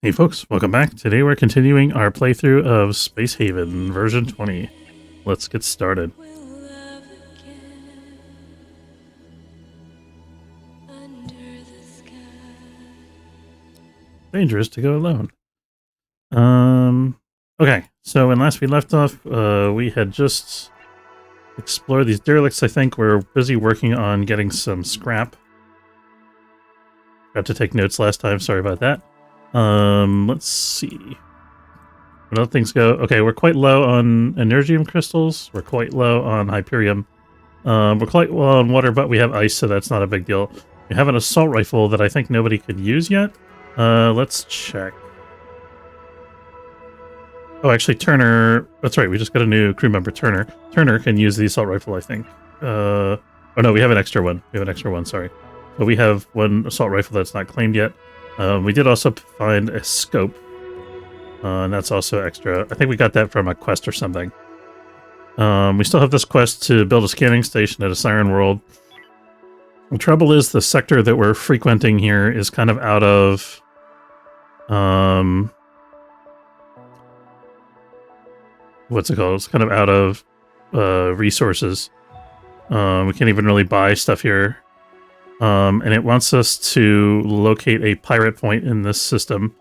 Hey folks, welcome back. Today we're continuing our playthrough of Space Haven version 20. Let's get started. Dangerous to go alone. Okay, so when last we left off, we had just explored these derelicts. I think we're busy working on getting some scrap. Got to take notes last time, sorry about that. Let's see. What other things go? Okay, we're quite low on energium crystals. We're quite low on hyperium. We're quite low on water, but we have ice, so that's not a big deal. We have an assault rifle that I think nobody could use yet. Let's check. Oh, actually, Turner... That's right, we just got a new crew member, Turner. Turner can use the assault rifle, I think. Oh no, we have an extra one. We have an extra one, sorry. So we have one assault rifle that's not claimed yet. We did also find a scope. And that's also extra. I think we got that from a quest or something. We still have this quest to build a scanning station at a Siren World. The trouble is the sector that we're frequenting here is kind of out of... what's it called? It's kind of out of resources. We can't even really buy stuff here. And it wants us to locate a pirate point in this system,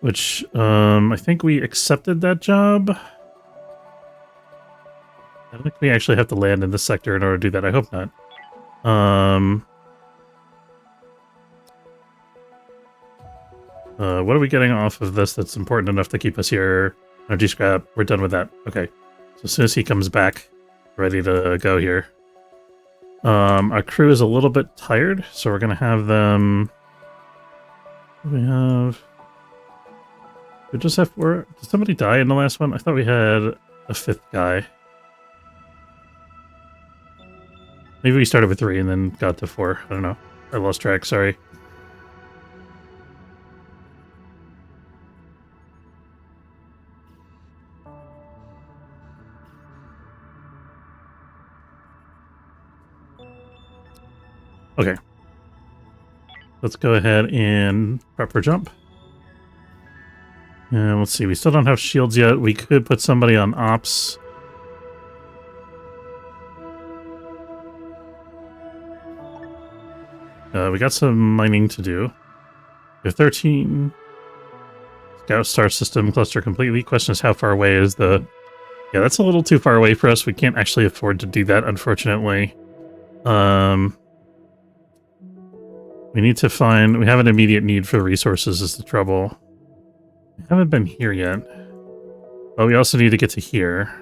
which I think we accepted that job. I don't think we actually have to land in this sector in order to do that. I hope not. What are we getting off of this that's important enough to keep us here? Energy scrap. We're done with that. Okay. So as soon as he comes back, ready to go here. Our crew is a little bit tired, so we're going to have them... We have... We just have... Did somebody die in the last one? I thought we had a fifth guy. Maybe we started with 3 and then got to 4. I don't know. I lost track, sorry. Okay. Let's go ahead and prep for jump. And let's see, we still don't have shields yet. We could put somebody on ops. We got some mining to do. We have 13. Scout star system cluster completely. Question is how far away is the... Yeah, that's a little too far away for us. We can't actually afford to do that, unfortunately. We need to find... We have an immediate need for resources is the trouble. We haven't been here yet. But we also need to get to here.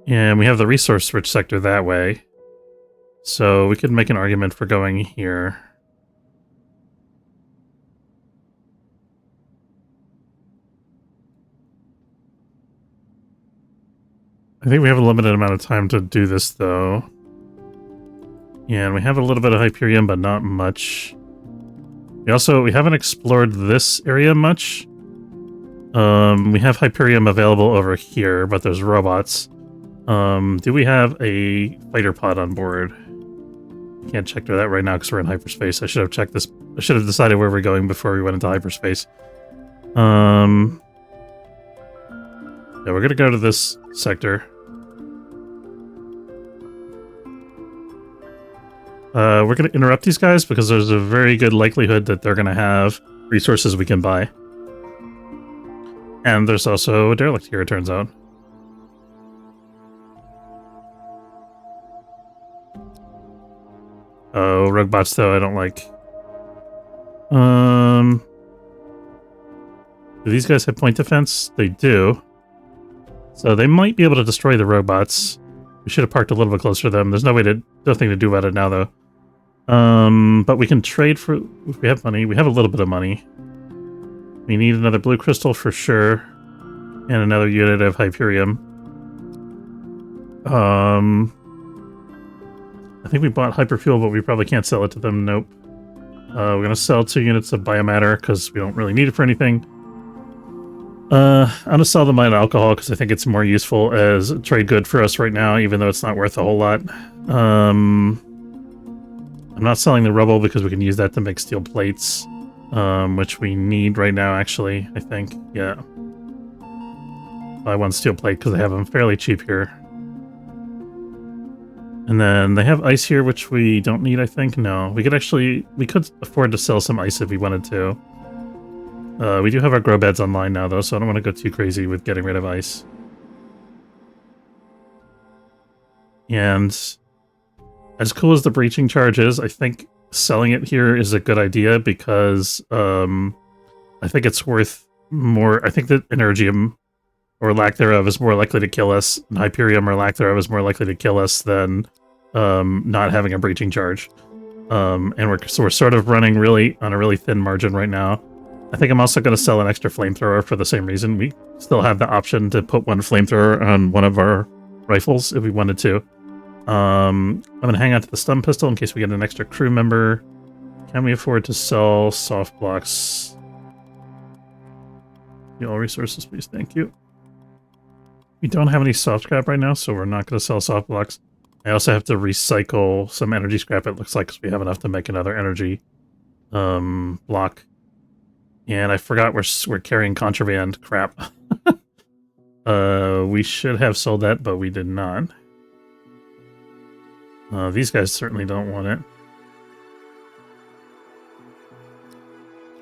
And we have the resource-rich sector that way. So we could make an argument for going here. I think we have a limited amount of time to do this, though. And we have a little bit of Hyperion, but not much. We haven't explored this area much. We have Hyperion available over here, but there's robots. Do we have a fighter pod on board? Can't check that right now because we're in hyperspace. I should have checked this. I should have decided where we're going before we went into hyperspace. Yeah, we're gonna go to this sector. We're gonna interrupt these guys because there's a very good likelihood that they're gonna have resources we can buy. And there's also a derelict here, it turns out. Oh, rogue bots though, I don't like. Do these guys have point defense? They do. So they might be able to destroy the robots. We should have parked a little bit closer to them. There's nothing to do about it now though. But we can trade for... If we have money. We have a little bit of money. We need another blue crystal for sure. And another unit of Hyperium. I think we bought hyperfuel, but we probably can't sell it to them. Nope. We're going to sell 2 units of biomatter because we don't really need it for anything. I'm going to sell the mine alcohol because I think it's more useful as a trade good for us right now, even though it's not worth a whole lot. I'm not selling the rubble because we can use that to make steel plates, which we need right now, actually, I think. Yeah. Buy one steel plate because they have them fairly cheap here. And then they have ice here, which we don't need, I think. No, we could afford to sell some ice if we wanted to. We do have our grow beds online now, though, so I don't want to go too crazy with getting rid of ice. And as cool as the breaching charge is, I think selling it here is a good idea because I think it's worth more. I think that energium or lack thereof is more likely to kill us, and Hyperium or lack thereof is more likely to kill us than not having a breaching charge. And we're sort of running on a really thin margin right now. I think I'm also going to sell an extra flamethrower for the same reason. We still have the option to put one flamethrower on one of our rifles if we wanted to. I'm going to hang on to the stun pistol in case we get an extra crew member. Can we afford to sell soft blocks? All resources, please. Thank you. We don't have any soft scrap right now, so we're not going to sell soft blocks. I also have to recycle some energy scrap, it looks like, because we have enough to make another energy block. And I forgot we're carrying contraband crap. We should have sold that, but we did not. These guys certainly don't want it.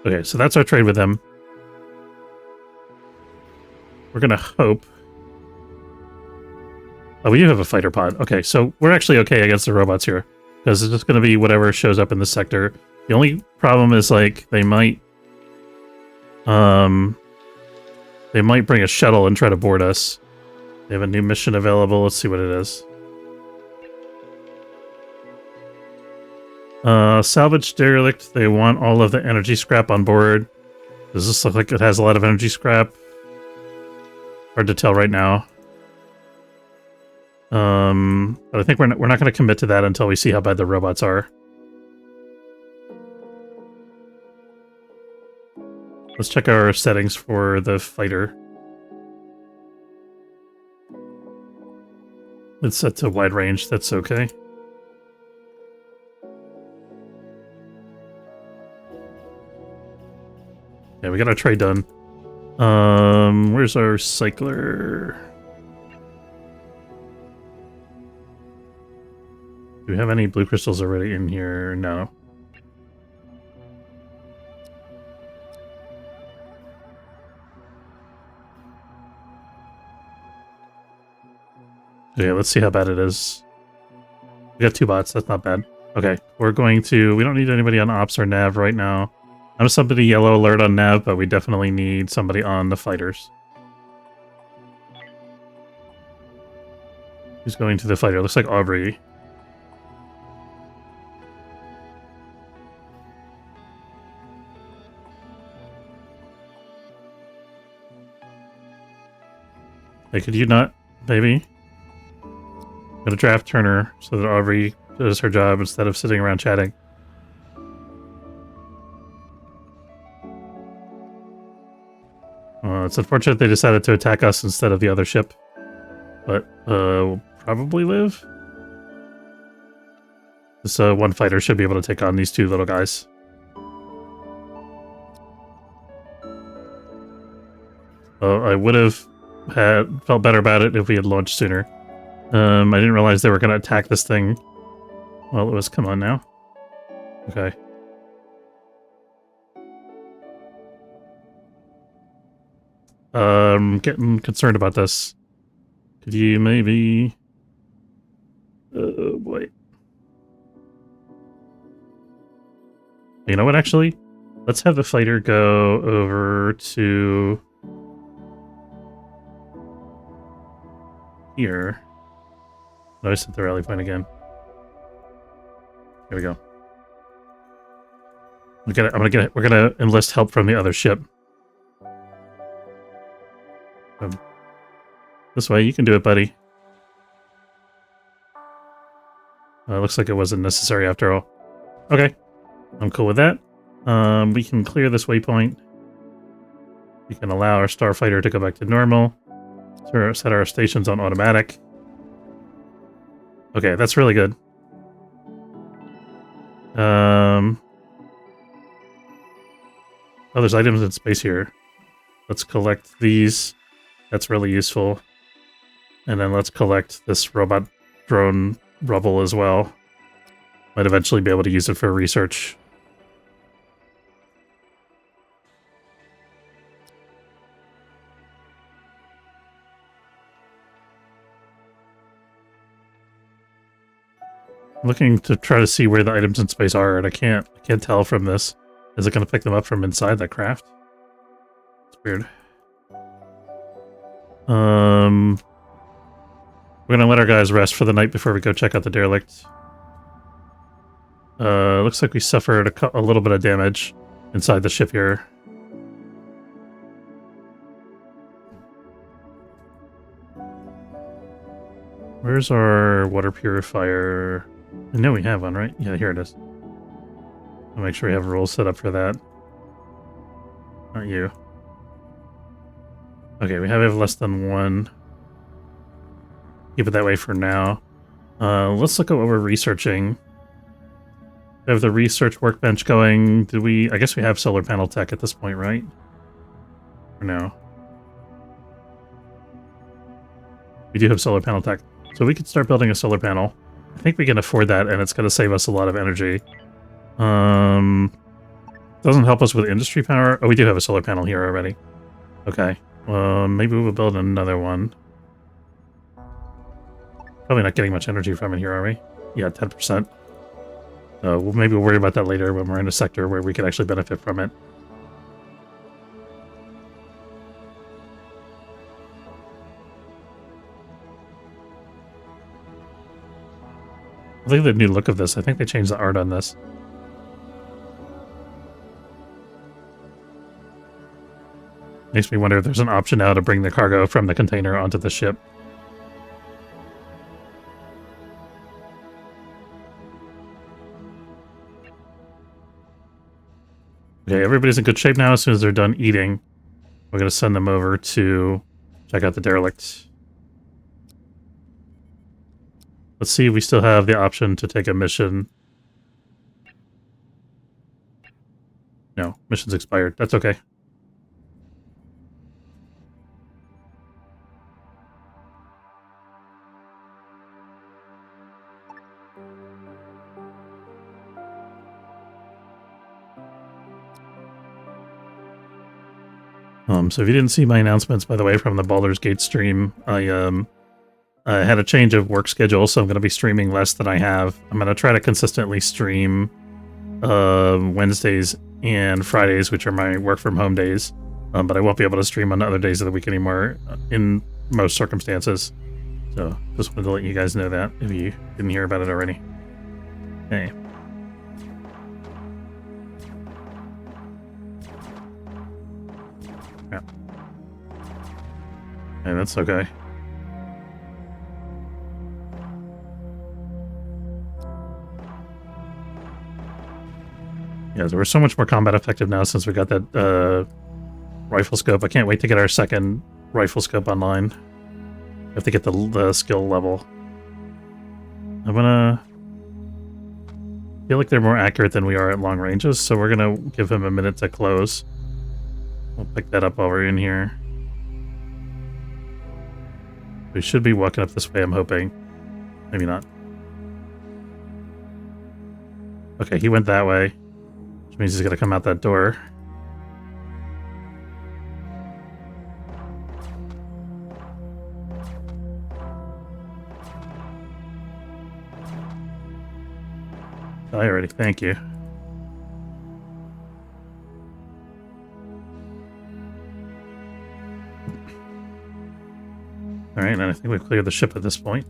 Okay, so that's our trade with them. We're gonna hope. Oh, we do have a fighter pod. Okay, so we're actually okay against the robots here. Because it's just gonna be whatever shows up in this sector. The only problem is, like, they might bring a shuttle and try to board us. They have a new mission available. Let's see what it is. Salvage derelict. They want all of the energy scrap on board. Does this look like it has a lot of energy scrap? Hard to tell right now. But I think we're not going to commit to that until we see how bad the robots are. Let's check our settings for the fighter. It's set to wide range. That's okay. Yeah, we got our trade done. Where's our cycler? Do we have any blue crystals already in here? No. Okay, let's see how bad it is. We got 2 bots, that's not bad. Okay, we don't need anybody on ops or nav right now. I'm somebody yellow alert on nav, but we definitely need somebody on the fighters. Who's going to the fighter? Looks like Aubrey. Hey, could you not, baby? I'm gonna draft Turner so that Aubrey does her job instead of sitting around chatting. It's unfortunate they decided to attack us instead of the other ship. But, we'll probably live. This one fighter should be able to take on these 2 little guys. I would have felt better about it if we had launched sooner. I didn't realize they were going to attack this thing. Well, it was, come on now. Okay. Getting concerned about this. Could you maybe... Oh, boy. You know what, actually? Let's have the fighter go over to... here. No, I sent the rally point again. Here we go. We're gonna enlist help from the other ship. This way, you can do it, buddy. Looks like it wasn't necessary after all. Okay, I'm cool with that. We can clear this waypoint. We can allow our starfighter to go back to normal. Set our stations on automatic. Okay, that's really good. Oh, there's items in space here. Let's collect these. That's really useful. And then let's collect this robot drone rubble as well. Might eventually be able to use it for research. I'm looking to try to see where the items in space are, and I can't tell from this. Is it going to pick them up from inside that craft? It's weird. We're going to let our guys rest for the night before we go check out the derelict. Looks like we suffered a little bit of damage inside the ship here. Where's our water purifier? I know we have one, right? Yeah, here it is. I'll make sure we have rules set up for that. Not you. Okay, we have less than one. Keep it that way for now. Let's look at what we're researching. We have the research workbench going. Did we... I guess we have solar panel tech at this point, right? Or no? We do have solar panel tech. So we could start building a solar panel. I think we can afford that, and it's going to save us a lot of energy. Doesn't help us with industry power. Oh, we do have a solar panel here already. Okay. Maybe we'll build another one. Probably not getting much energy from it here, are we? Yeah, 10%. Well, maybe we'll worry about that later when we're in a sector where we can actually benefit from it. I think the new look of this. I think they changed the art on this. Makes me wonder if there's an option now to bring the cargo from the container onto the ship. Okay, everybody's in good shape now. As soon as they're done eating, we're going to send them over to check out the derelict. Let's see if we still have the option to take a mission. No, mission's expired. That's okay. So if you didn't see my announcements, by the way, from the Baldur's Gate stream, I had a change of work schedule, so I'm going to be streaming less than I have. I'm going to try to consistently stream Wednesdays and Fridays, which are my work from home days. But I won't be able to stream on other days of the week anymore in most circumstances. So just wanted to let you guys know that if you didn't hear about it already. Okay. Yeah. Hey, that's okay. Yeah, so we're so much more combat effective now since we got that rifle scope. I can't wait to get our second rifle scope online. We have to get the skill level. I'm gonna feel like they're more accurate than we are at long ranges, so we're gonna give him a minute to close. We'll pick that up while we're in here. We should be walking up this way, I'm hoping. Maybe not. Okay, he went that way, which means he's gonna come out that door. I already, thank you. Alright, and I think we've cleared the ship at this point.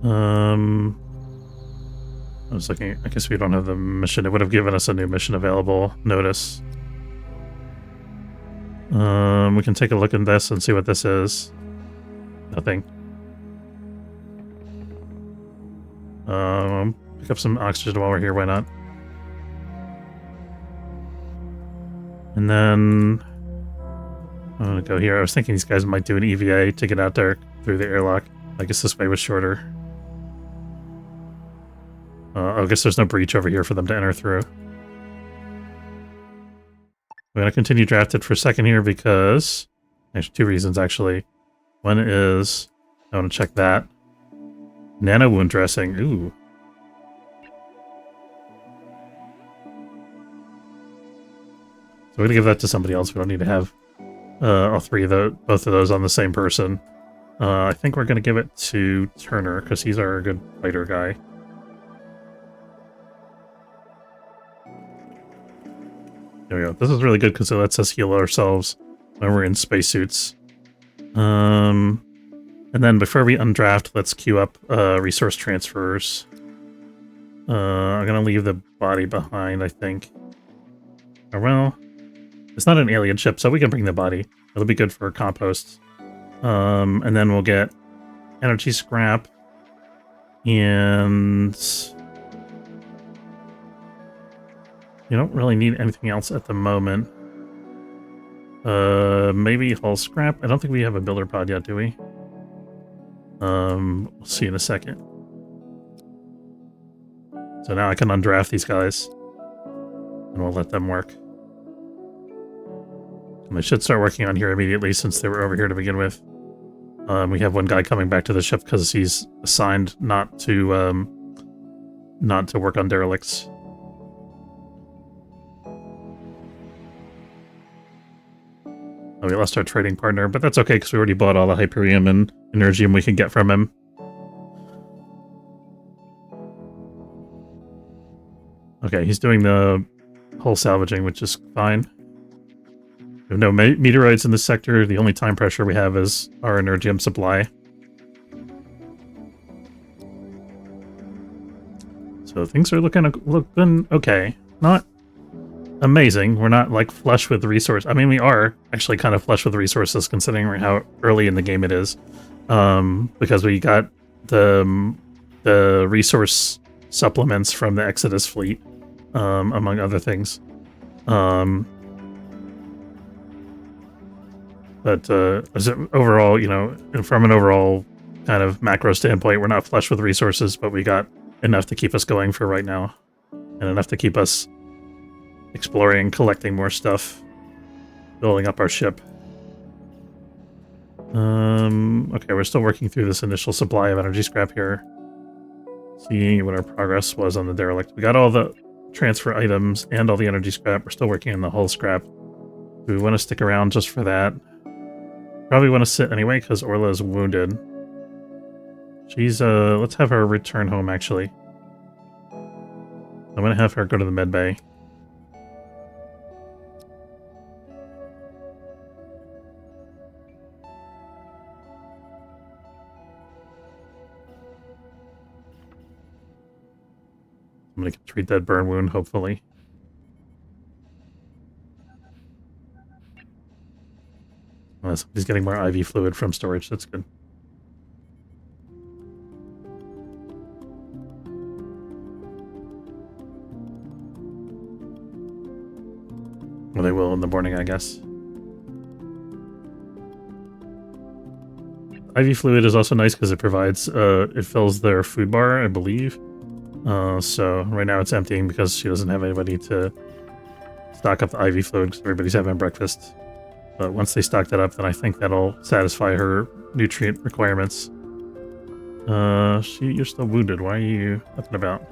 I was looking, I guess we don't have the mission. It would have given us a new mission available notice. We can take a look at this and see what this is. Nothing. Pick up some oxygen while we're here, why not? And then I'm gonna go here. I was thinking these guys might do an EVA to get out there through the airlock. I guess this way was shorter. I guess there's no breach over here for them to enter through. I'm going to continue drafted for a second here because... There's two reasons, actually. One is... I want to check that. Nano wound dressing. Ooh. So we're going to give that to somebody else. We don't need to have all three of both of those on the same person. I think we're going to give it to Turner, because he's our good fighter guy. There we go. This is really good because it lets us heal ourselves when we're in spacesuits. And then before we undraft, let's queue up resource transfers. I'm going to leave the body behind, I think. Or well, it's not an alien ship, so we can bring the body. It'll be good for compost. And then we'll get energy scrap. And... you don't really need anything else at the moment. Maybe hull scrap? I don't think we have a builder pod yet, do we? We'll see in a second. So now I can undraft these guys. And we'll let them work. And they should start working on here immediately since they were over here to begin with. We have one guy coming back to the ship because he's assigned not to work on derelicts. Oh, we lost our trading partner, but that's okay because we already bought all the Hyperium and Energium we can get from him. Okay, he's doing the hull salvaging, which is fine. We have no meteoroids in this sector. The only time pressure we have is our Energium supply. So things are looking okay. Not amazing. We're not like flush with resources. I mean, we are actually kind of flush with resources considering how early in the game it is, because we got the resource supplements from the Exodus fleet, among other things. But overall, you know, from an overall kind of macro standpoint, we're not flush with resources, but we got enough to keep us going for right now, and enough to keep us exploring, collecting more stuff, building up our ship. Okay, we're still working through this initial supply of energy scrap here. Seeing what our progress was on the derelict. We got all the transfer items and all the energy scrap. We're still working on the hull scrap. Do we want to stick around just for that? Probably want to sit anyway, because Orla is wounded. She's, let's have her return home, actually. I'm going to have her go to the med bay. I'm going to treat that burn wound, hopefully. Somebody's getting more IV fluid from storage. That's good. Well, they will in the morning, I guess. IV fluid is also nice because it provides, it fills their food bar, I believe. So right now it's emptying because she doesn't have anybody to stock up the IV fluid because everybody's having breakfast. But once they stock that up, then I think that'll satisfy her nutrient requirements. You're still wounded. Why are you up and about?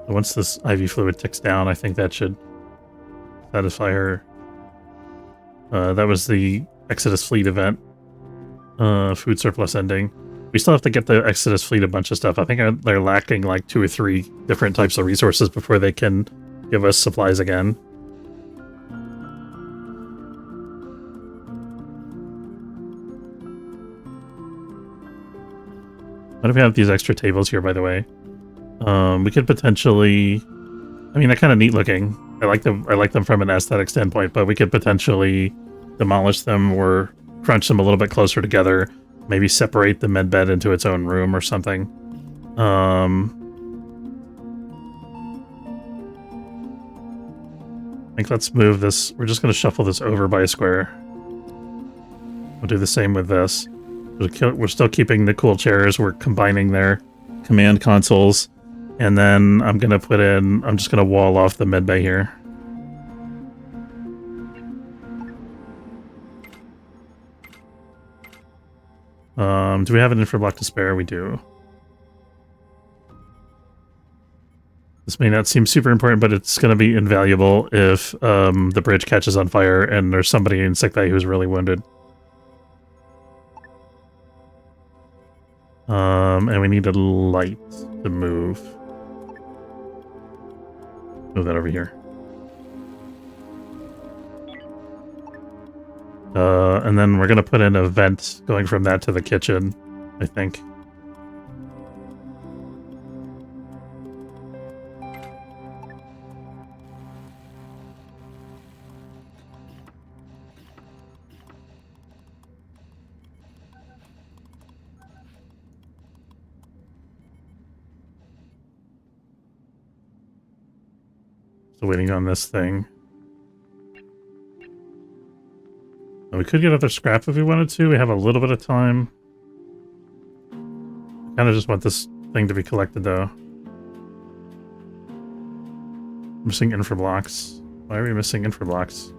Once this IV fluid ticks down, I think that should satisfy her. That was the Exodus fleet event. Food surplus ending. We still have to get the Exodus fleet a bunch of stuff. I think they're lacking like 2 or 3 different types of resources before they can give us supplies again. What if we have these extra tables here, by the way? We could potentially... I mean, they're kind of neat looking. I like them from an aesthetic standpoint, but we could potentially demolish them or crunch them a little bit closer together. Maybe separate the medbed into its own room or something. I think let's move this. We're just going to shuffle this over by a square. We'll do the same with this. We're still keeping the cool chairs. We're combining their command consoles. And then I'm going to put in... I'm just going to wall off the medbay here. Do we have an infra block to spare? We do. This may not seem super important, but it's going to be invaluable if the bridge catches on fire and there's somebody in sickbay who's really wounded. And we need a light to move. Move that over here. And then we're going to put in a vent going from that to the kitchen, I think. Still waiting on this thing. We could get other scrap if we wanted to. We have a little bit of time. Kind of just want this thing to be collected, though. Missing infra blocks. Why are we missing infra blocks?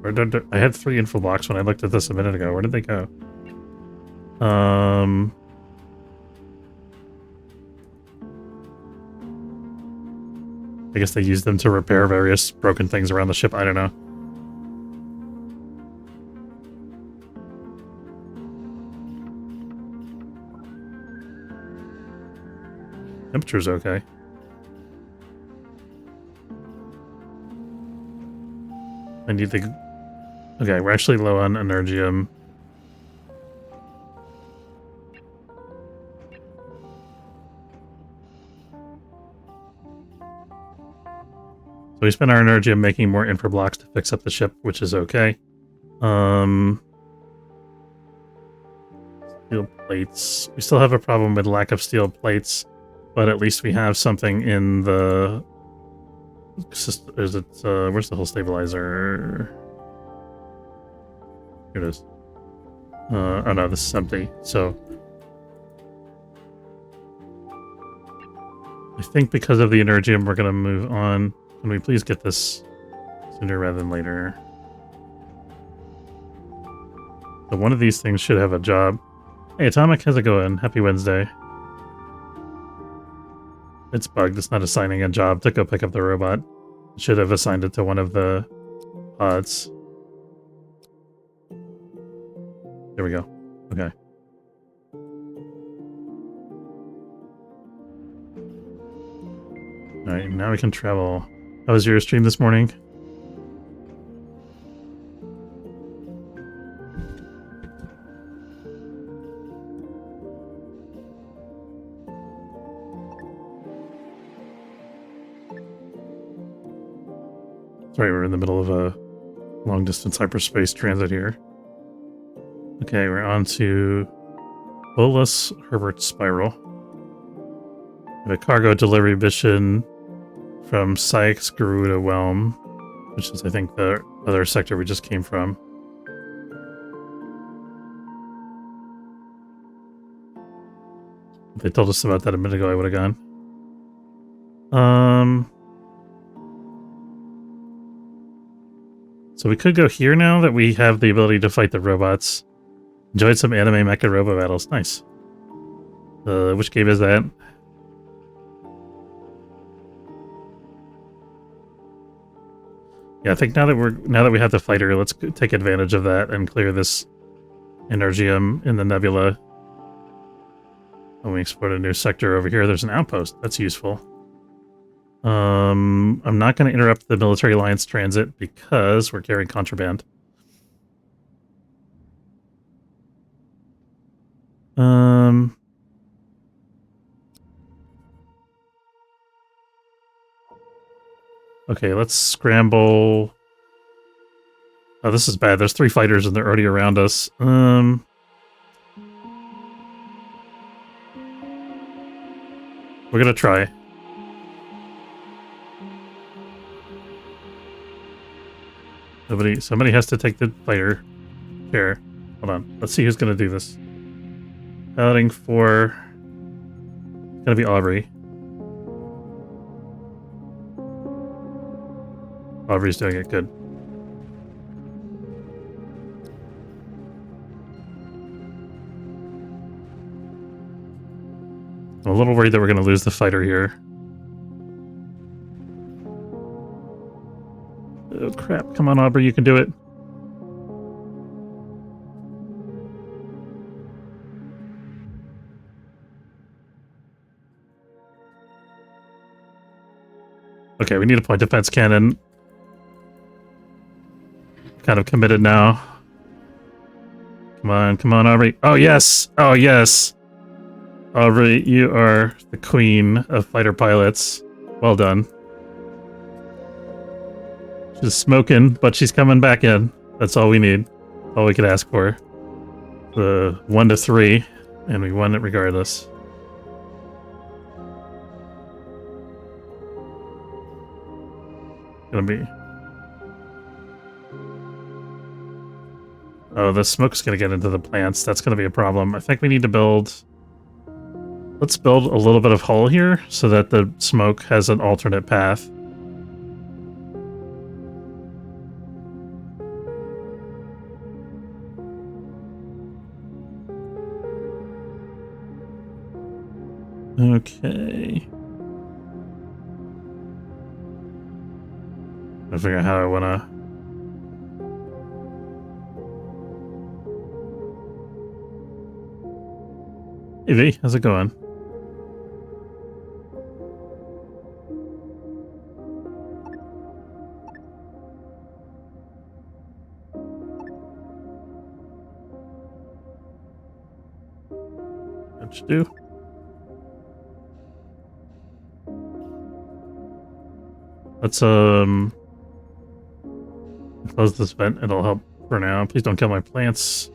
I had 3 infra blocks when I looked at this a minute ago. Where did they go? I guess they used them to repair various broken things around the ship. I don't know. Temperature's okay. I need the... Okay, we're actually low on energium. So we spent our energium making more infra blocks to fix up the ship, which is okay. Steel plates. We still have a problem with lack of steel plates. But at least we have something in the... Is it, where's the hull stabilizer? Here it is. Oh no, this is empty. So... I think because of the energium, we're going to move on. Can we please get this sooner rather than later? So one of these things should have a job. Hey, Atomic, how's it going? Happy Wednesday. It's bugged. It's not assigning a job to go pick up the robot. It should have assigned it to one of the pods. There we go. Okay. Alright, now we can travel. How was your stream this morning? Sorry, we're in the middle of a long-distance hyperspace transit here. Okay, we're on to Bolus Herbert Spiral. We have a cargo delivery mission from Sykes Garuda Whelm, which is, I think, the other sector we just came from. If they told us about that a minute ago, I would have gone. So we could go here now that we have the ability to fight the robots. Enjoyed some anime mecha robo battles. Nice. Which game is that? Yeah, I think now that we have the fighter, let's take advantage of that and clear this energium in the Nebula. When we explored a new sector over here, there's an outpost. That's useful. I'm not going to interrupt the Military Alliance transit because we're carrying contraband. Okay, let's scramble. Oh, this is bad. There's 3 fighters and they're already around us. We're gonna try. Somebody has to take the fighter chair. Hold on. Let's see who's gonna do this. Piloting for... It's gonna be Aubrey. Aubrey's doing it good. I'm a little worried that we're gonna lose the fighter here. Oh crap, come on Aubrey, you can do it. Okay, we need a point defense cannon. Kind of committed now. Come on, Aubrey. Oh, yes! Oh, yes! Aubrey, you are the queen of fighter pilots. Well done. She's smoking, but she's coming back in. That's all we need. All we could ask for. The 1 to 3, and we won it regardless. Gonna be... Oh, the smoke's gonna get into the plants. That's gonna be a problem. I think we need to build... Let's build a little bit of hull here so that the smoke has an alternate path. Okay. I figure out how I wanna... Hey V, how's it going? What you do? Let's close this vent. It'll help for now. Please don't kill my plants.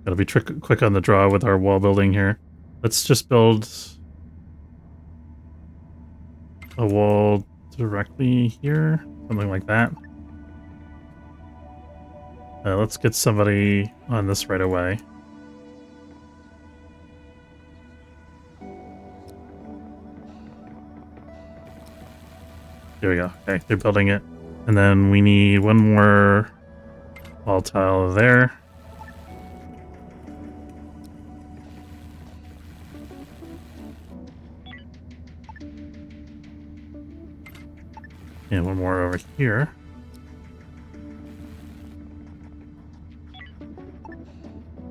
Gotta be quick on the draw with our wall building here. Let's just build a wall directly here, something like that. Let's get somebody on this right away. There we go. Okay, they're building it. And then we need one more wall tile there. And one more over here.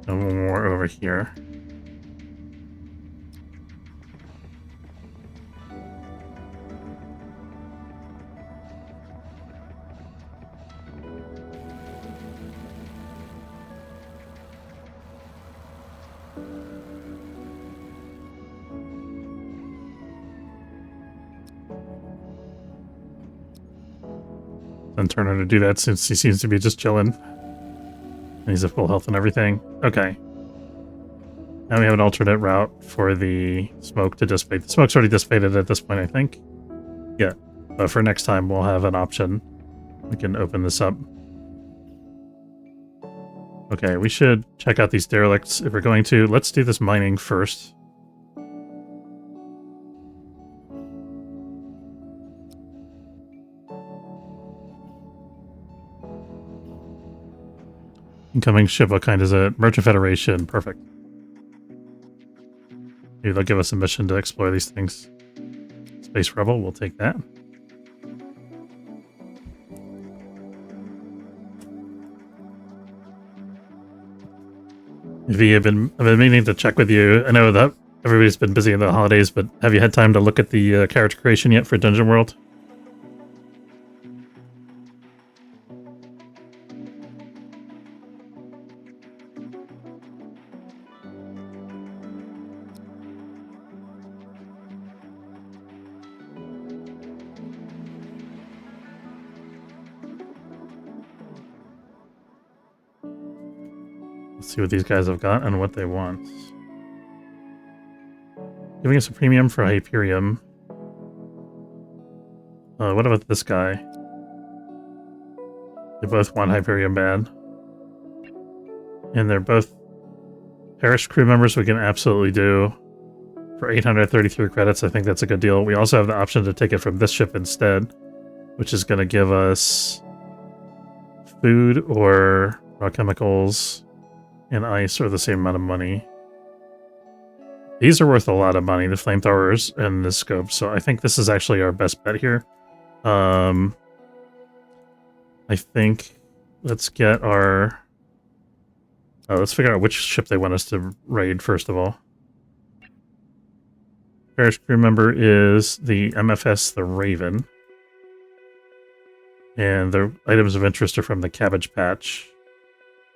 And one more over here. And Turner to do that since he seems to be just chilling. And he's at full health and everything. Okay. Now we have an alternate route for the smoke to dissipate. The smoke's already dissipated at this point, I think. Yeah. But for next time, we'll have an option. We can open this up. Okay, we should check out these derelicts if we're going to. Let's do this mining first. Incoming ship, what kind is it? Merchant Federation, perfect. Maybe they'll give us a mission to explore these things. Space Rebel, we'll take that. V, I've been meaning to check with you. I know that everybody's been busy in the holidays, but have you had time to look at the character creation yet for Dungeon World? Let's see what these guys have got and what they want. Giving us a premium for Hyperion. What about this guy? They both want Hyperion bad. And they're both perished crew members we can absolutely do. For 833 credits, I think that's a good deal. We also have the option to take it from this ship instead, which is going to give us food or raw chemicals and ice or the same amount of money. These are worth a lot of money, the flamethrowers and the scope, so I think this is actually our best bet here. I think let's get our... let's figure out which ship they want us to raid first of all. Perished crew member is the MFS the Raven. And the items of interest are from the Cabbage Patch.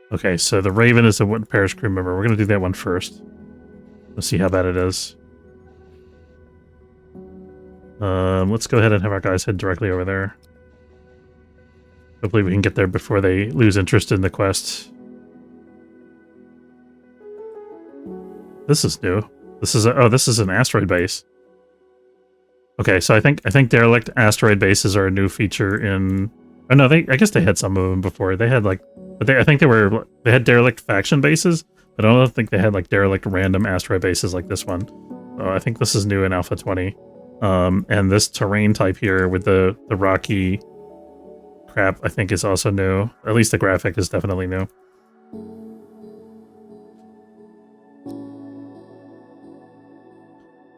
Okay, so the Raven is the perished crew member. We're going to do that one first. Let's see how bad it is. Let's go ahead and have our guys head directly over there. Hopefully we can get there before they lose interest in the quest. This is new. This is this is an asteroid base. Okay, so I think derelict asteroid bases are a new feature in... Oh no, I guess they had some of them before. They had like... But I think they had derelict faction bases, but I don't think they had like derelict random asteroid bases like this one. So I think this is new in Alpha 20. And this terrain type here with the rocky crap I think is also new. At least the graphic is definitely new.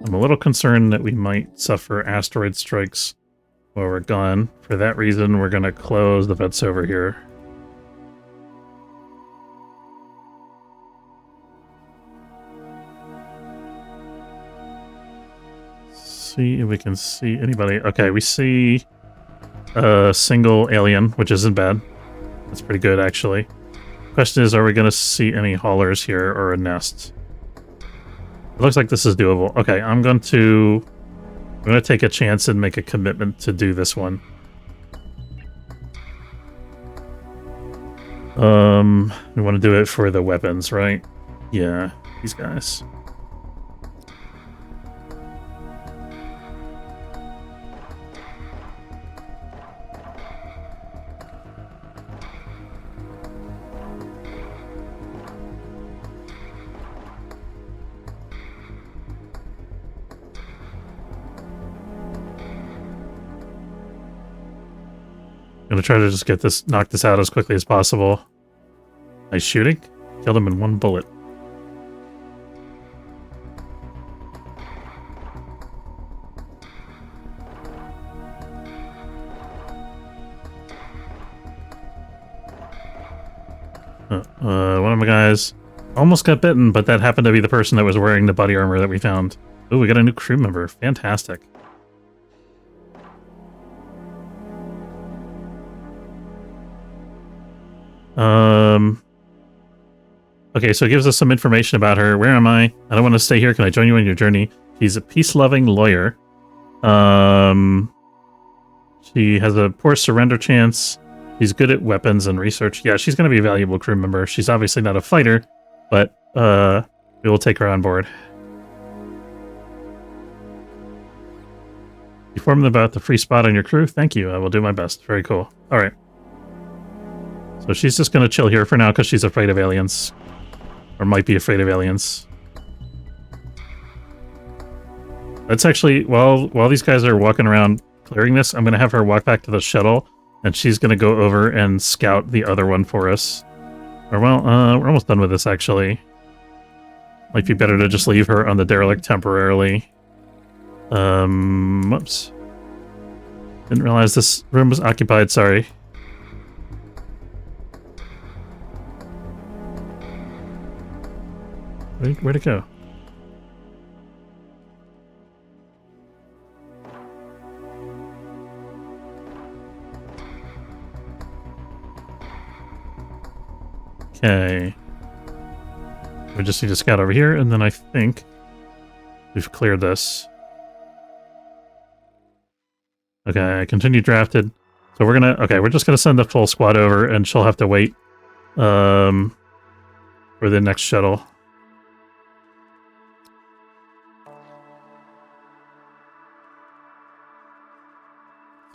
I'm a little concerned that we might suffer asteroid strikes while we're gone. For that reason, we're going to close the vents over here. See if we can see anybody. Okay, we see a single alien, which isn't bad. That's pretty good, actually. Question is, are we going to see any haulers here or a nest? It looks like this is doable. Okay, I'm going to take a chance and make a commitment to do this one. We want to do it for the weapons, right? Yeah, these guys. Gonna try to just knock this out as quickly as possible. Nice shooting. Killed him in one bullet. One of my guys almost got bitten, but that happened to be the person that was wearing the body armor that we found. Ooh, we got a new crew member. Fantastic. Okay, so it gives us some information about her. Where am I? I don't want to stay here. Can I join you on your journey? She's a peace-loving lawyer. She has a poor surrender chance. She's good at weapons and research. Yeah, she's going to be a valuable crew member. She's obviously not a fighter, but we will take her on board. Inform them about the free spot on your crew. Thank you. I will do my best. Very cool. All right. So she's just going to chill here for now because she's afraid of aliens. Or might be afraid of aliens. Let's actually, while these guys are walking around clearing this, I'm going to have her walk back to the shuttle. And she's going to go over and scout the other one for us. Or well, we're almost done with this actually. Might be better to just leave her on the derelict temporarily. Whoops. Didn't realize this room was occupied, sorry. Where'd it go? Okay. We just need to scout over here, and then I think we've cleared this. Okay, continue drafted. So we're just gonna send the full squad over, and she'll have to wait. for the next shuttle.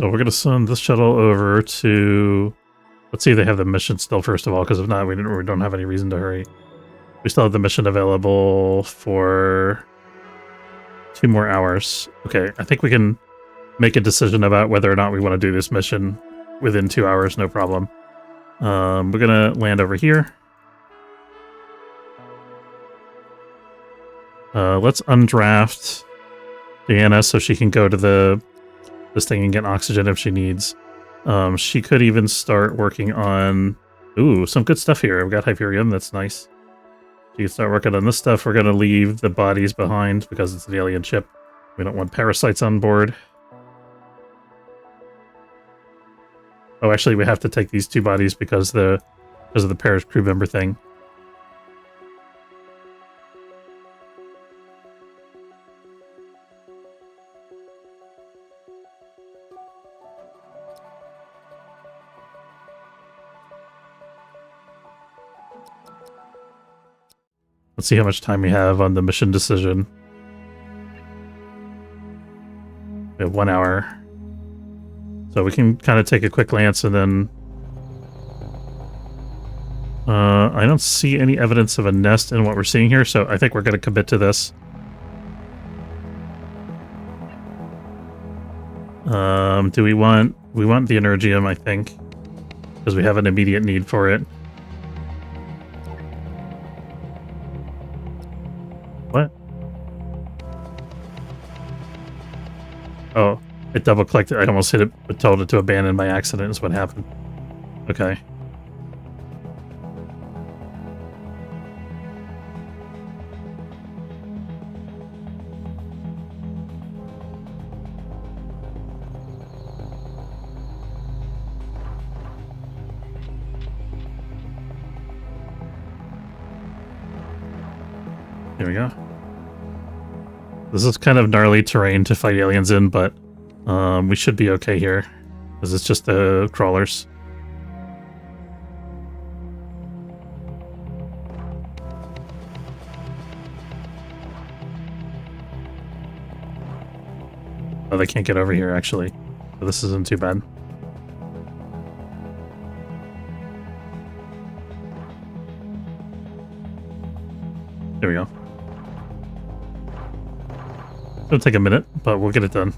So we're going to send this shuttle over to... Let's see if they have the mission still, first of all, because if not, we don't have any reason to hurry. We still have the mission available for 2 more hours. Okay, I think we can make a decision about whether or not we want to do this mission within 2 hours, no problem. We're going to land over here. Let's undraft Diana so she can go to this thing and get oxygen if she needs. She could even start working on... Ooh, some good stuff here. We've got Hyperion, that's nice. She can start working on this stuff. We're going to leave the bodies behind because it's an alien ship. We don't want parasites on board. Oh, actually, we have to take these 2 bodies because of the Paris crew member thing. Let's see how much time we have on the mission decision. We have 1 hour. So we can kind of take a quick glance and then... I don't see any evidence of a nest in what we're seeing here, so I think we're going to commit to this. Do we want... We want the Energium, I think. Because we have an immediate need for it. What? Oh, it double-clicked it. I almost hit it, but told it to abandon by accident is what happened. Okay. Here we go. This is kind of gnarly terrain to fight aliens in, but we should be okay here. Because it's just the crawlers. Oh, they can't get over here, actually. So this isn't too bad. There we go. It'll take a minute, but we'll get it done.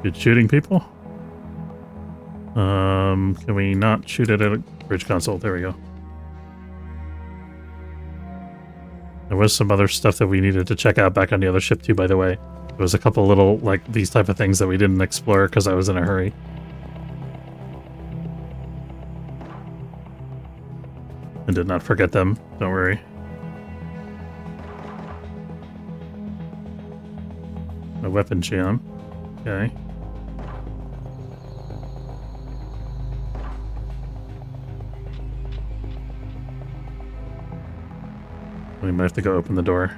Good shooting, people. Can we not shoot it at a bridge console? There we go. There was some other stuff that we needed to check out back on the other ship too, by the way. There was a couple little, like, these type of things that we didn't explore because I was in a hurry. I did not forget them, don't worry. A weapon jam. Okay. We might have to go open the door.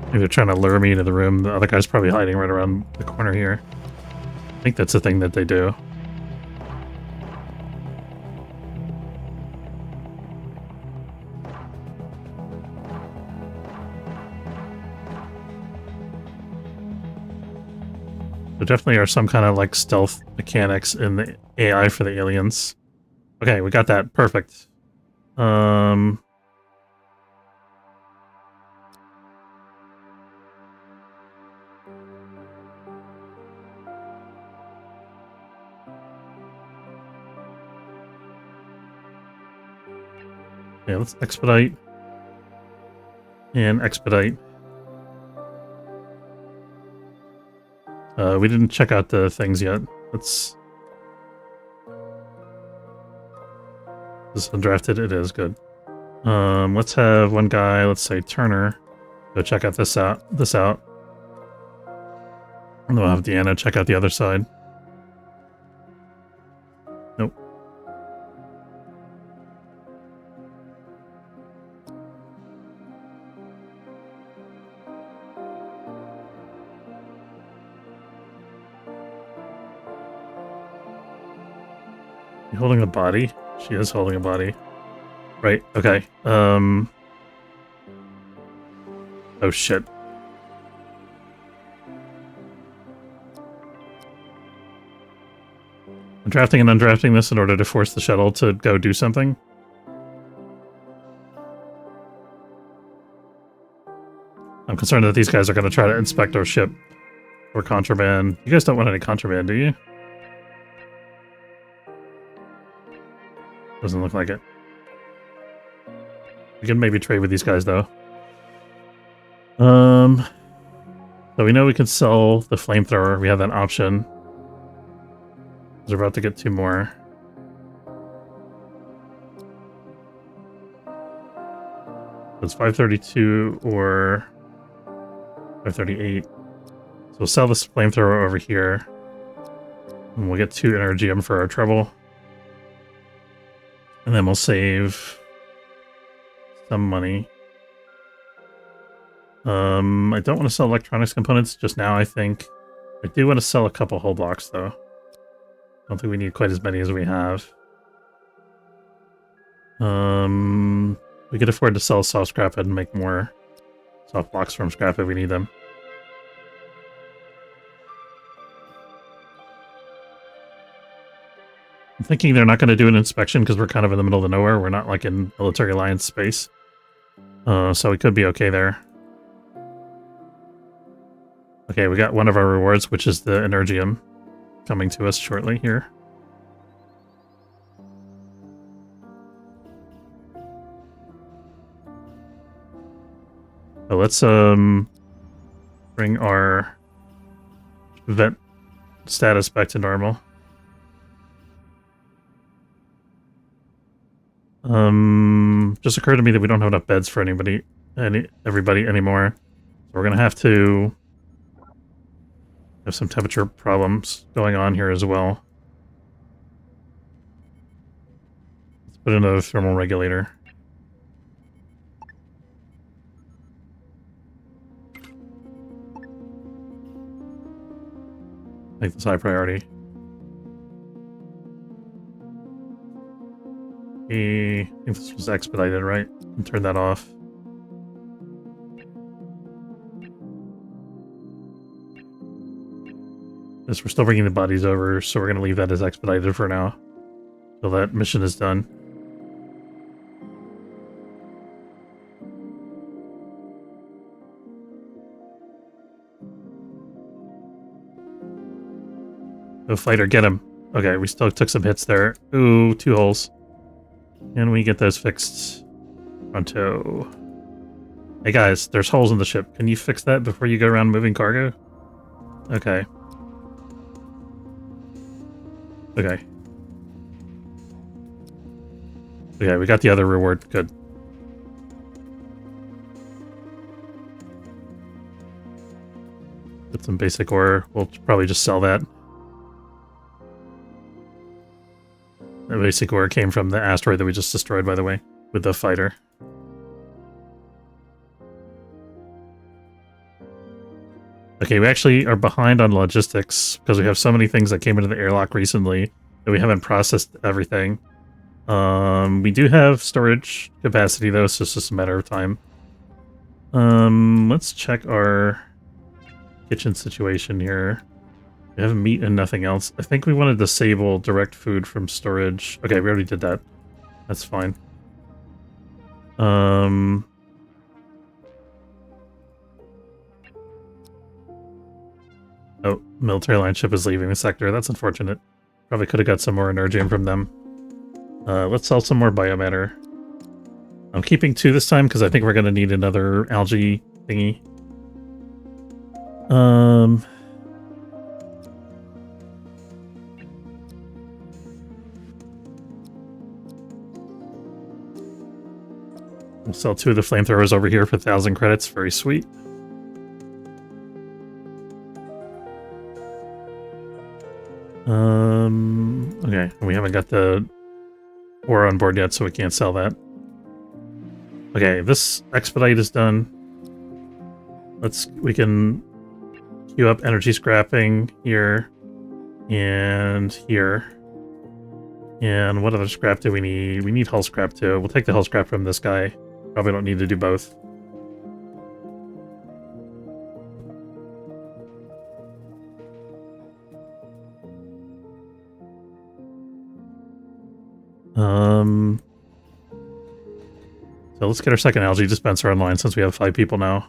Maybe they're trying to lure me into the room. The other guy's probably hiding right around the corner here. I think that's the thing that they do. There definitely are some kind of like stealth mechanics in the AI for the aliens. Okay, we got that. Perfect. Yeah, let's expedite. And expedite. We didn't check out the things yet. Let's... Is this undrafted? It is, good. Let's have one guy, let's say Turner, go check out this out. And we'll have Deanna check out the other side. Nope. You holding a body? She is holding a body. Right, okay. Oh shit. I'm drafting and undrafting this in order to force the shuttle to go do something. I'm concerned that these guys are going to try to inspect our ship for contraband. You guys don't want any contraband, do you? Doesn't look like it. We can maybe trade with these guys, though. So we know we can sell the flamethrower. We have that option. We're about to get 2 more. It's 532 or 538. So we'll sell this flamethrower over here. And we'll get 2 energium for our trouble. And then we'll save some money. I don't want to sell electronics components just now, I think. I do want to sell a couple hull blocks, though. I don't think we need quite as many as we have. We could afford to sell soft scrap and make more soft blocks from scrap if we need them. I'm thinking they're not going to do an inspection because we're kind of in the middle of nowhere. We're not like in military alliance space. So we could be okay there. Okay, we got one of our rewards, which is the energium, coming to us shortly here. So let's bring our vent status back to normal. Just occurred to me that we don't have enough beds for everybody anymore. So we're gonna have to have some temperature problems going on here as well. Let's put in another thermal regulator. Make this high priority. I think this was expedited, right? And turn that off. Yes, we're still bringing the bodies over, so we're going to leave that as expedited for now. Till that mission is done. Go fighter, get him. Okay, we still took some hits there. Ooh, 2 holes. And we get those fixed. Pronto. Hey guys, there's holes in the ship. Can you fix that before you go around moving cargo? Okay. Okay. Okay, we got the other reward. Good. Get some basic ore. We'll probably just sell that. The basic ore came from the asteroid that we just destroyed, by the way, with the fighter. Okay, we actually are behind on logistics because we have so many things that came into the airlock recently that we haven't processed everything. We do have storage capacity though, so it's just a matter of time. Let's check our kitchen situation here. We have meat and nothing else. I think we want to disable direct food from storage. Okay, we already did that. That's fine. Oh, military line ship is leaving the sector. That's unfortunate. Probably could have got some more energium from them. Let's sell some more biomatter. I'm keeping 2 this time because I think we're going to need another algae thingy. We'll sell 2 of the flamethrowers over here for 1,000 credits. Very sweet. Okay, we haven't got the ore on board yet, so we can't sell that. Okay, this expedite is done. We can queue up energy scrapping here and here. And what other scrap do we need? We need hull scrap too. We'll take the hull scrap from this guy. Probably don't need to do both. So let's get our second algae dispenser online since we have 5 people now.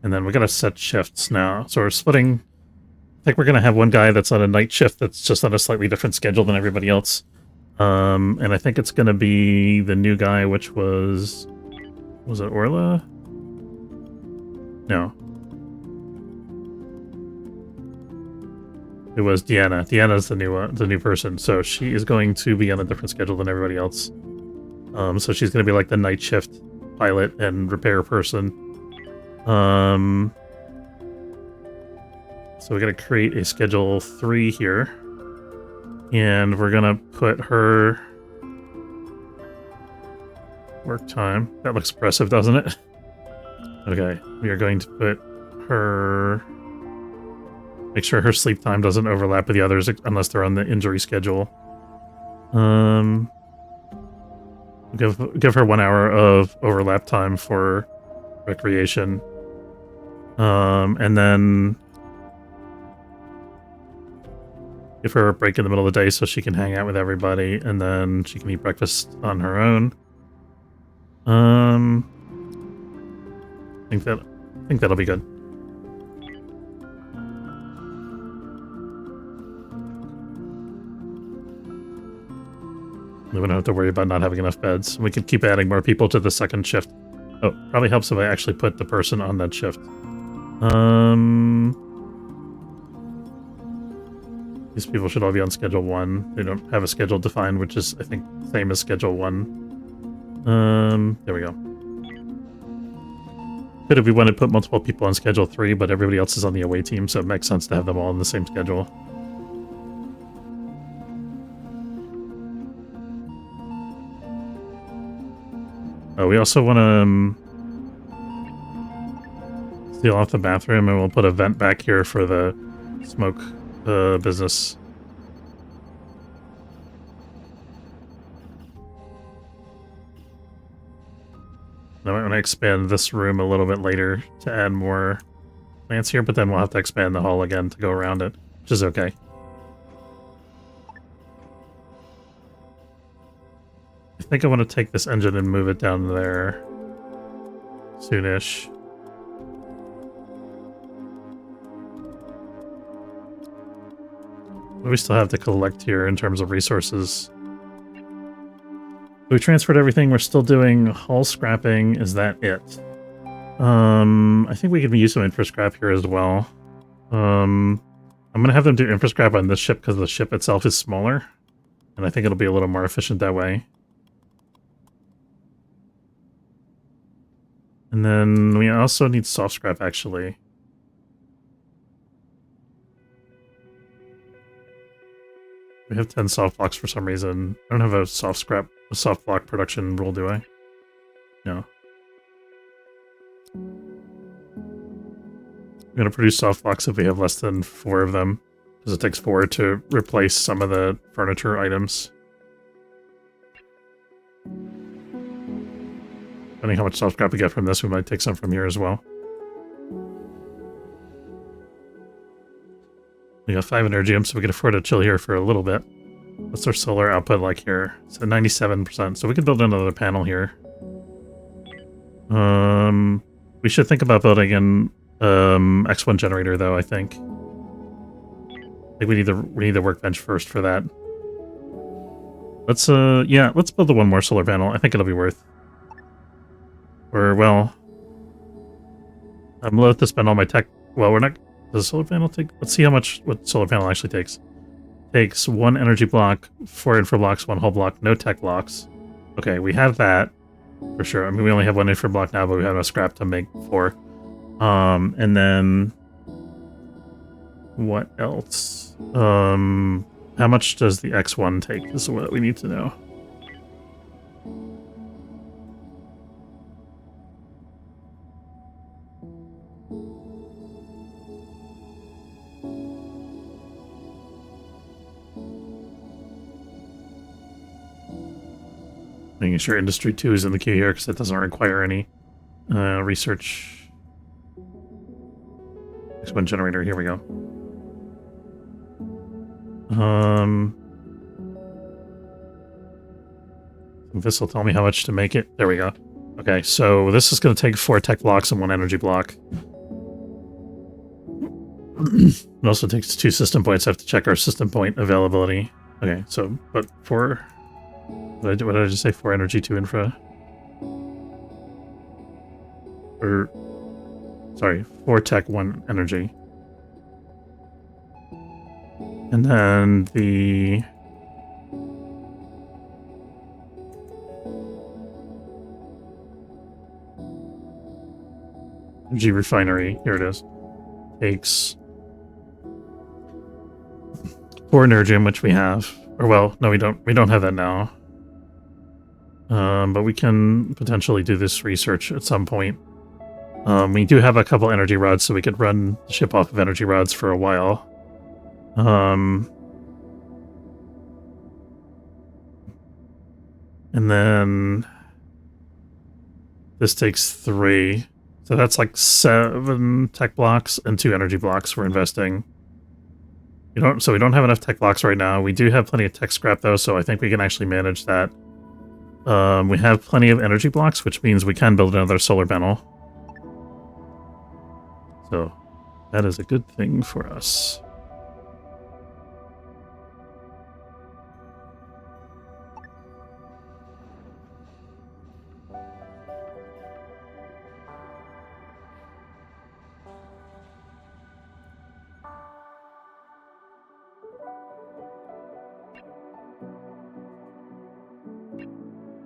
And then we gotta set shifts now. So we're splitting. I think we're gonna have one guy that's on a night shift that's just on a slightly different schedule than everybody else. And I think it's gonna be the new guy, which was it Orla? No. It was Deanna. Deanna's the new person, so she is going to be on a different schedule than everybody else. So she's gonna be like the night shift pilot and repair person. So we gotta create a schedule 3 here. And we're gonna put her work time. That looks impressive, doesn't it? Okay, we are going to put her... Make sure her sleep time doesn't overlap with the others unless they're on the injury schedule. Give her 1 hour of overlap time for recreation. And then give her a break in the middle of the day so she can hang out with everybody, and then she can eat breakfast on her own. I think that'll be good. We don't have to worry about not having enough beds. We could keep adding more people to the second shift. Oh, probably helps if I actually put the person on that shift. These people should all be on schedule 1. They don't have a schedule defined, which is, I think, same as schedule 1. There we go. Could if we wanted to put multiple people on schedule 3, but everybody else is on the away team, so it makes sense to have them all on the same schedule. Oh, we also want to seal off the bathroom, and we'll put a vent back here for the smoke business. I might want to expand this room a little bit later to add more plants here, but then we'll have to expand the hall again to go around it, which is okay. I think I want to take this engine and move it down there soonish. We still have to collect here in terms of resources. We transferred everything. We're still doing hull scrapping. Is that it? I think we could use some infra scrap here as well. I'm going to have them do infra scrap on this ship because the ship itself is smaller. And I think it'll be a little more efficient that way. And then we also need soft scrap, actually. We have 10 soft blocks for some reason. I don't have a soft block production rule, do I? No. I'm going to produce soft blocks if we have less than 4 of them, because it takes 4 to replace some of the furniture items. Depending how much soft scrap we get from this, we might take some from here as well. We got 5 energium, so we can afford to chill here for a little bit. What's our solar output like here? It's at 97%, so we can build another panel here. We should think about building an X1 generator, though, I think. I think we need the workbench first for that. Let's build the one more solar panel. I think it'll be worth. Or, well, I'm loath to spend all my tech. Well, we're not. Does a solar panel take? Let's see what solar panel actually takes. Takes 1 energy block, 4 infra blocks, 1 hull block, no tech blocks. Okay, we have that for sure. I mean, we only have 1 infra block now, but we have enough scrap to make 4. And then what else? How much does the X1 take? Is what we need to know. Making sure Industry 2 is in the queue here because it doesn't require any research. X1 generator, here we go. This will tell me how much to make it. There we go. Okay, so this is going to take 4 tech blocks and 1 energy block. It also takes 2 system points. I have to check our system point availability. Okay, so, but 4... What did I just say? 4 energy, 2 infra? Or... Sorry, 4 tech, 1 energy. And then the... Energy refinery, here it is. Takes 4 energium, which we have. Or well, no, we don't have that now. But we can potentially do this research at some point. We do have a couple energy rods, so we could run the ship off of energy rods for a while. And then this takes 3. So that's like 7 tech blocks and 2 energy blocks we're investing. So we don't have enough tech blocks right now. We do have plenty of tech scrap though, so I think we can actually manage that. We have plenty of energy blocks, which means we can build another solar panel. So that is a good thing for us.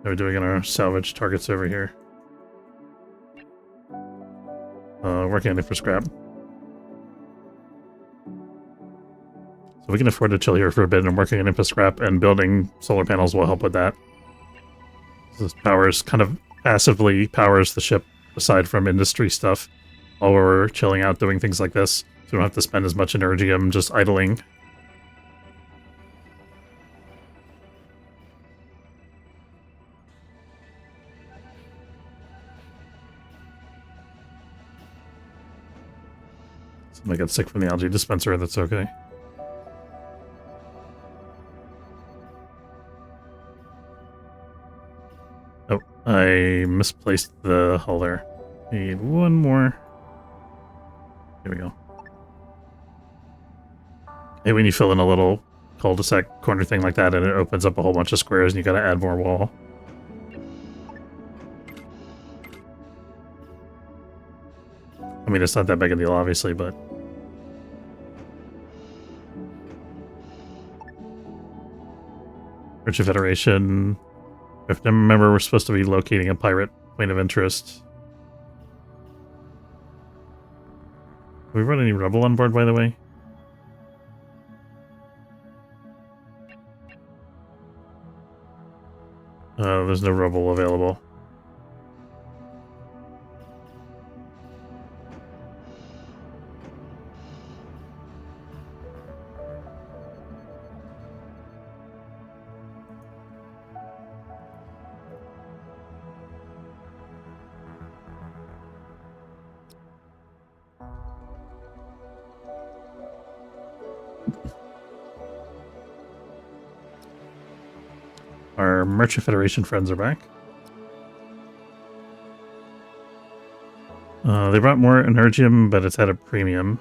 How are we doing on our salvage targets over here? Working on it for scrap. So we can afford to chill here for a bit, and working on infra scrap and building solar panels will help with that. This powers, kind of passively powers the ship aside from industry stuff while we're chilling out doing things like this. So we don't have to spend as much energy just idling. I got sick from the algae dispenser, that's okay. Oh, I misplaced the hull there. Need one more. Here we go. Hey, when you fill in a little cul-de-sac corner thing like that and it opens up a whole bunch of squares and you gotta add more wall. I mean, it's not that big a deal, obviously, but... Merchant Federation. If I remember, we're supposed to be locating a pirate point of interest. Have we brought any rebel on board, by the way? There's no rebel available. Our Merchant Federation friends are back. They brought more energium, but it's at a premium.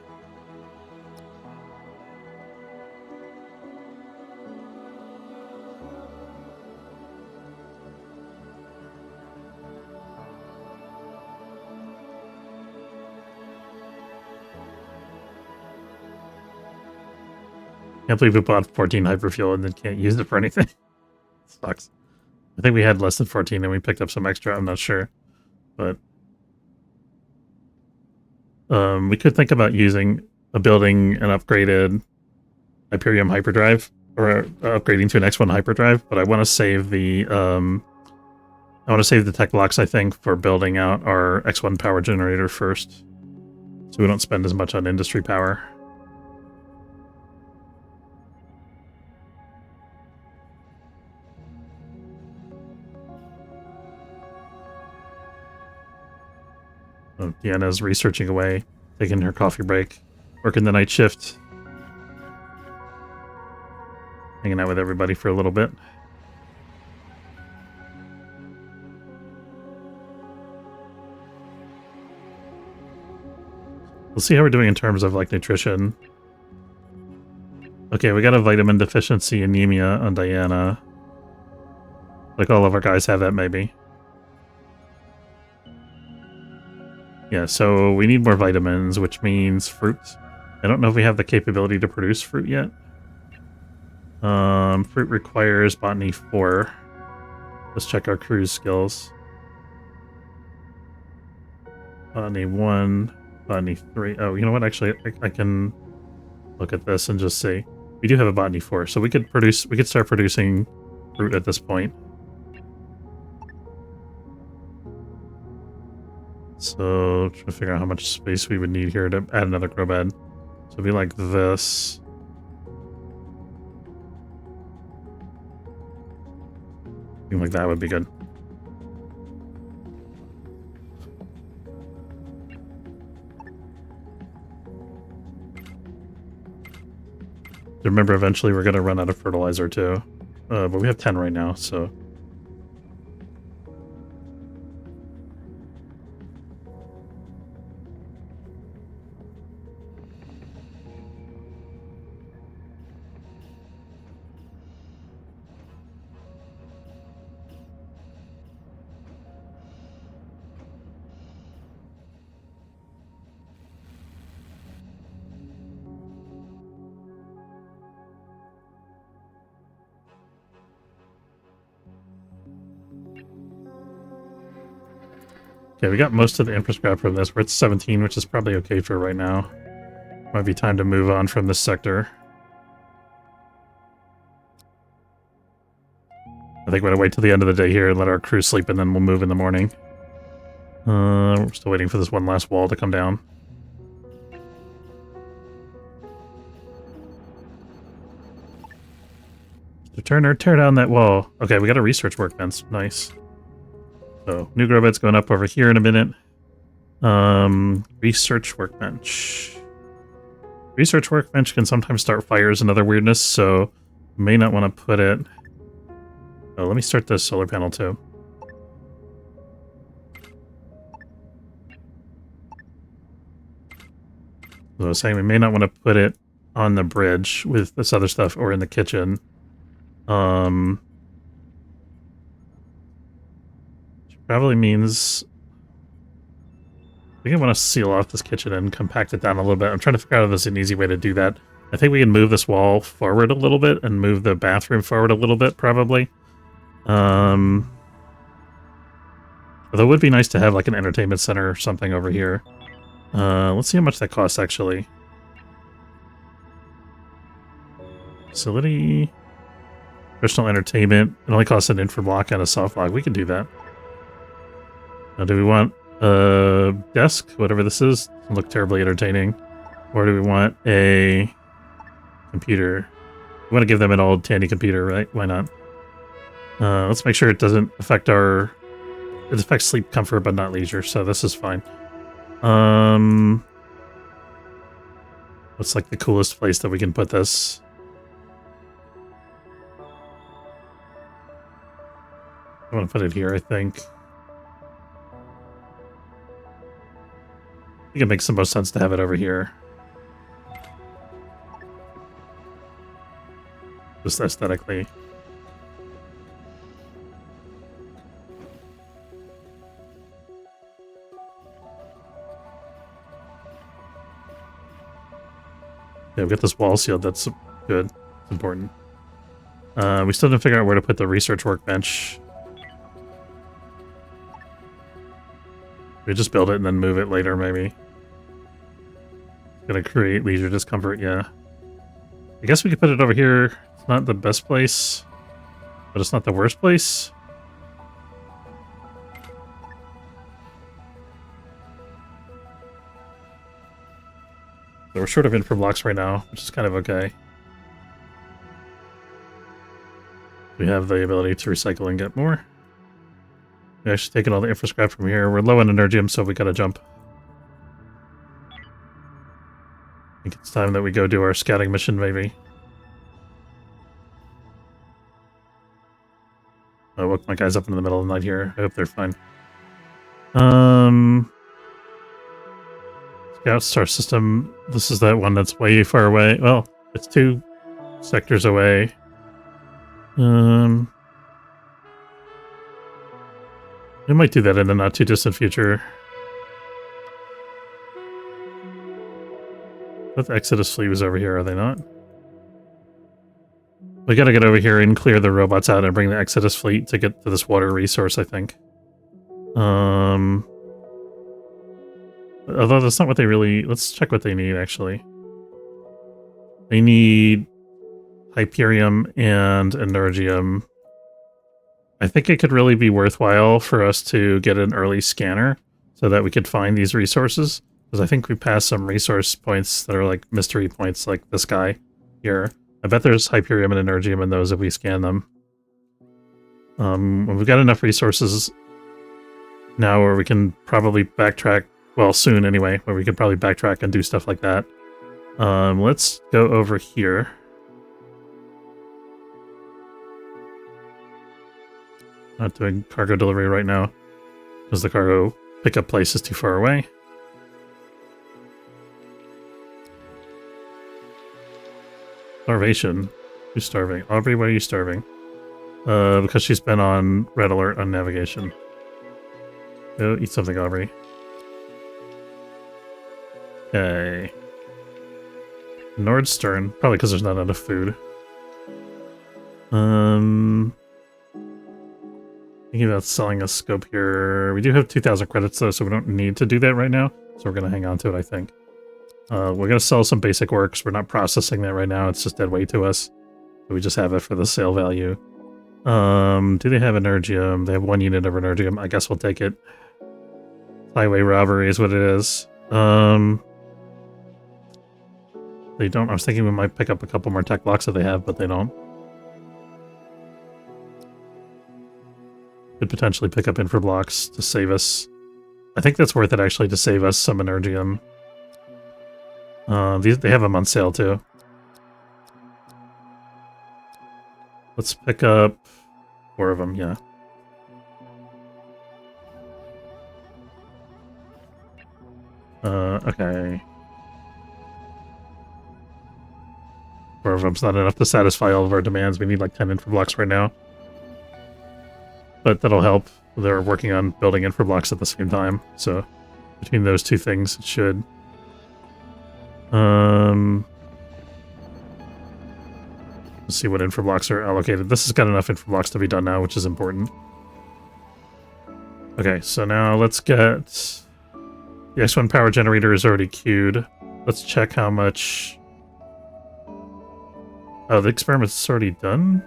Can't believe we bought 14 hyperfuel and then can't use it for anything. Sucks. I think we had less than 14 and we picked up some extra, I'm not sure. But we could think about building an upgraded Hyperium hyperdrive, or upgrading to an X1 hyperdrive, but I want to save the tech blocks, I think, for building out our X1 power generator first. So we don't spend as much on industry power. Oh, Deanna's researching away, taking her coffee break, working the night shift, hanging out with everybody for a little bit. We'll see how we're doing in terms of, like, nutrition. Okay, we got a vitamin deficiency anemia on Diana. Like all of our guys have that, maybe. Yeah, so we need more vitamins, which means fruit. I don't know if we have the capability to produce fruit yet. Fruit requires botany 4. Let's check our cruise skills. Botany 1, botany 3. Oh, you know what? Actually, I can look at this and just see. We do have a botany 4, so we could start producing fruit at this point. So, trying to figure out how much space we would need here to add another grow bed. So it'd be like this. Something like that would be good. Remember, eventually we're going to run out of fertilizer too. But we have 10 right now, so... Okay, we got most of the infrastructure from this. We're at 17, which is probably okay for right now. Might be time to move on from this sector. I think we're gonna wait till the end of the day here and let our crew sleep, and then we'll move in the morning. We're still waiting for this one last wall to come down. Mr. Turner, tear down that wall. Okay, we got a research workbench. Nice. So, new grow bed's going up over here in a minute. Research workbench. Research workbench can sometimes start fires and other weirdness, so may not want to put it... Oh, let me start the solar panel too. So I was saying we may not want to put it on the bridge with this other stuff or in the kitchen. Probably means I think I want to seal off this kitchen and compact it down a little bit. I'm trying to figure out if there's an easy way to do that. I think we can move this wall forward a little bit and move the bathroom forward a little bit, probably. Although it would be nice to have like an entertainment center or something over here. Let's see how much that costs, actually. Facility. Personal entertainment. It only costs an infra block and a soft block. We can do that. Now, do we want a desk, whatever this is? Doesn't look terribly entertaining. Or do we want a computer? We want to give them an old Tandy computer, right? Why not? Let's make sure it doesn't affect our... It affects sleep comfort, but not leisure, so this is fine. What's like the coolest place that we can put this? I want to put it here, I think. I think it makes the most sense to have it over here. Just aesthetically. Yeah, we've got this wall sealed. That's good. It's important. We still didn't figure out where to put the research workbench. We just build it and then move it later, maybe. Gonna create leisure discomfort, yeah. I guess we could put it over here. It's not the best place, but it's not the worst place. So we're short of infra blocks right now, which is kind of okay. We have the ability to recycle and get more. We're actually taking all the infra scrap from here. We're low on energium, so we gotta jump. think it's time that we go do our scouting mission, maybe. I woke my guys up in the middle of the night here. I hope they're fine. Scout star system. This is that one that's way far away. Well, it's 2 sectors away. We might do that in the not too distant future. That Exodus fleet was over here, are they not? We gotta get over here and clear the robots out and bring the Exodus fleet to get to this water resource, I think. Although that's not what they really... Let's check what they need, actually. They need Hyperium and Energium. I think it could really be worthwhile for us to get an early scanner so that we could find these resources. Because I think we passed some resource points that are like mystery points, like this guy here. I bet there's Hyperium and Energium in those if we scan them. We've got enough resources now where we can probably backtrack, well, soon anyway, where we could probably backtrack and do stuff like that. Let's go over here. Not doing cargo delivery right now, because the cargo pickup place is too far away. Starvation. Who's starving? Aubrey, why are you starving? Because she's been on red alert on navigation. Go eat something, Aubrey. Okay. Nordstern. Probably because there's not enough food. Thinking about selling a scope here. We do have 2,000 credits though, so we don't need to do that right now. So we're going to hang on to it, I think. We're going to sell some basic works. We're not processing that right now. It's just dead weight to us. So we just have it for the sale value. Do they have Energium? They have 1 unit of Energium. I guess we'll take it. Highway robbery is what it is. They don't. I was thinking we might pick up a couple more tech blocks that they have, but they don't. Could potentially pick up infra blocks to save us. I think that's worth it actually to save us some Energium. They have them on sale too. Let's pick up 4 of them, yeah. Okay. 4 of them's not enough to satisfy all of our demands. We need like 10 infra blocks right now. But that'll help. They're working on building infra blocks at the same time, so between those 2 things, it should. Let's see what infra blocks are allocated. This has got enough infra blocks to be done now, which is important. Okay, so now let's get... The X1 power generator is already queued. Let's check how much... Oh, the experiment's already done?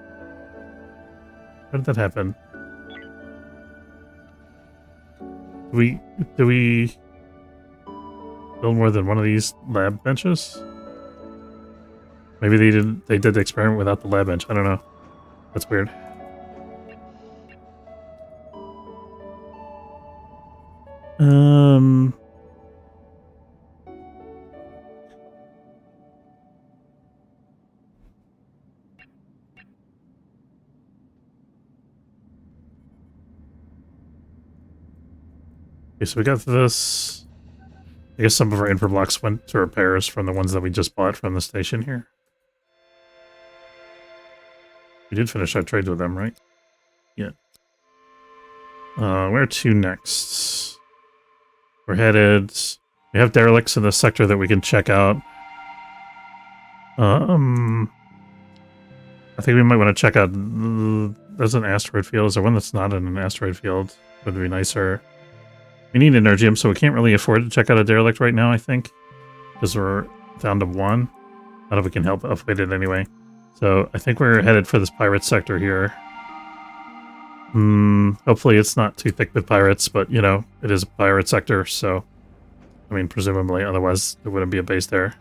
How did that happen? Do we build more than one of these lab benches? Maybe they did the experiment without the lab bench. I don't know. That's weird. Okay, so we got this. I guess some of our infra blocks went to repairs from the ones that we just bought from the station here. We did finish our trades with them, right? Yeah. Where to next? We're headed... We have derelicts in the sector that we can check out. I think we might want to check out... There's an asteroid field. Is there one that's not in an asteroid field? Would be nicer. We need Energium, so we can't really afford to check out a derelict right now, I think. Because we're down to 1. I don't know if we can help upgrade it anyway. So I think we're headed for this pirate sector here. Hopefully it's not too thick with pirates, but, you know, it is a pirate sector, so... I mean, presumably, otherwise there wouldn't be a base there.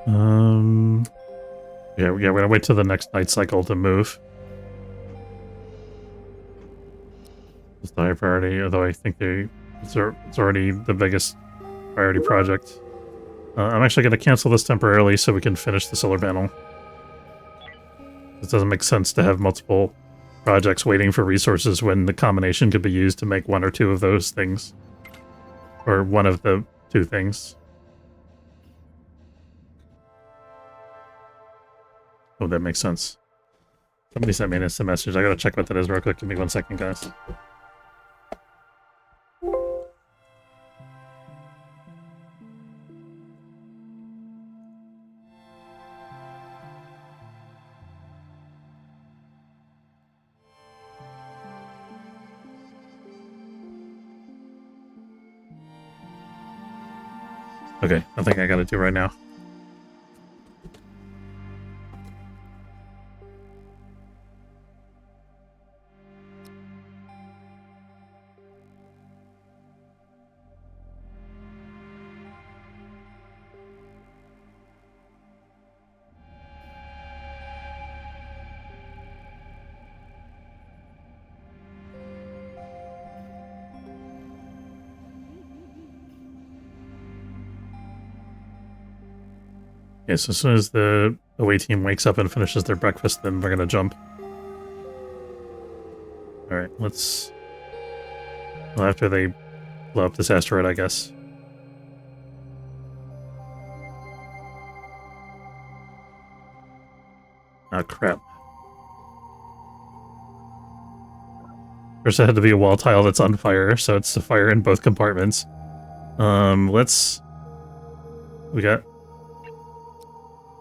Yeah, we're gonna wait till the next night cycle to move. It's the high priority, although I think it's already the biggest priority project. I'm actually going to cancel this temporarily so we can finish the solar panel. It doesn't make sense to have multiple projects waiting for resources when the combination could be used to make one or two of those things. Or one of the two things. Oh, that makes sense. Somebody sent me an instant message. I gotta check what that is real quick. Give me 1 second, guys. Okay, I think I gotta do right now. Okay, so as soon as the away team wakes up and finishes their breakfast, then we're gonna jump. Alright, let's... Well, after they blow up this asteroid, I guess. Oh, crap. First it had to be a wall tile that's on fire, so it's the fire in both compartments. Let's... We got...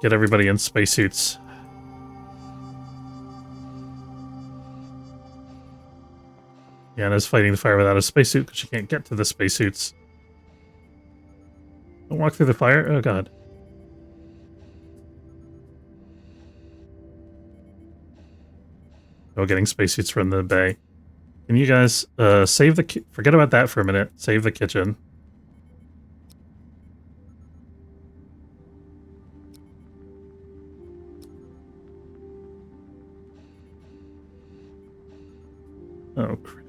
Get everybody in spacesuits. Yana's fighting the fire without a spacesuit because she can't get to the spacesuits. Don't walk through the fire? Oh, God. Oh, getting spacesuits from the bay. Can you guys save the... Forget about that for a minute. Save the kitchen. Oh, crap.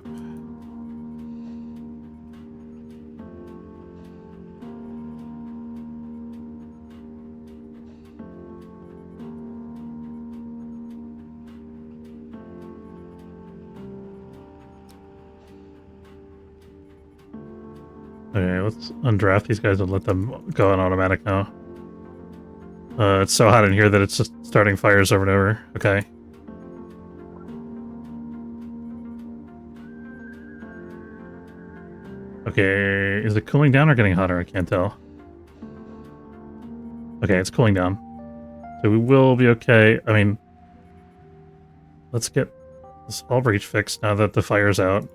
Okay, let's undraft these guys and let them go on automatic now. It's so hot in here that it's just starting fires over and over. Okay. Okay, is it cooling down or getting hotter? I can't tell. Okay, it's cooling down. So we will be okay. I mean, let's get this all breach fixed now that the fire's out.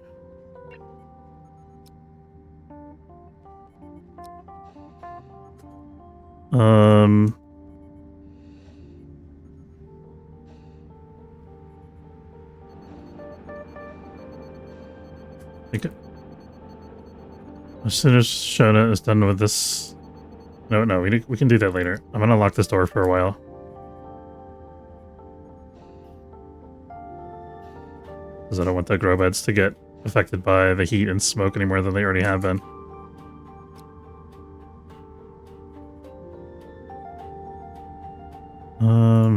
As soon as Shona is done with this... No, we can do that later. I'm gonna lock this door for a while. Because I don't want the grow beds to get affected by the heat and smoke any more than they already have been.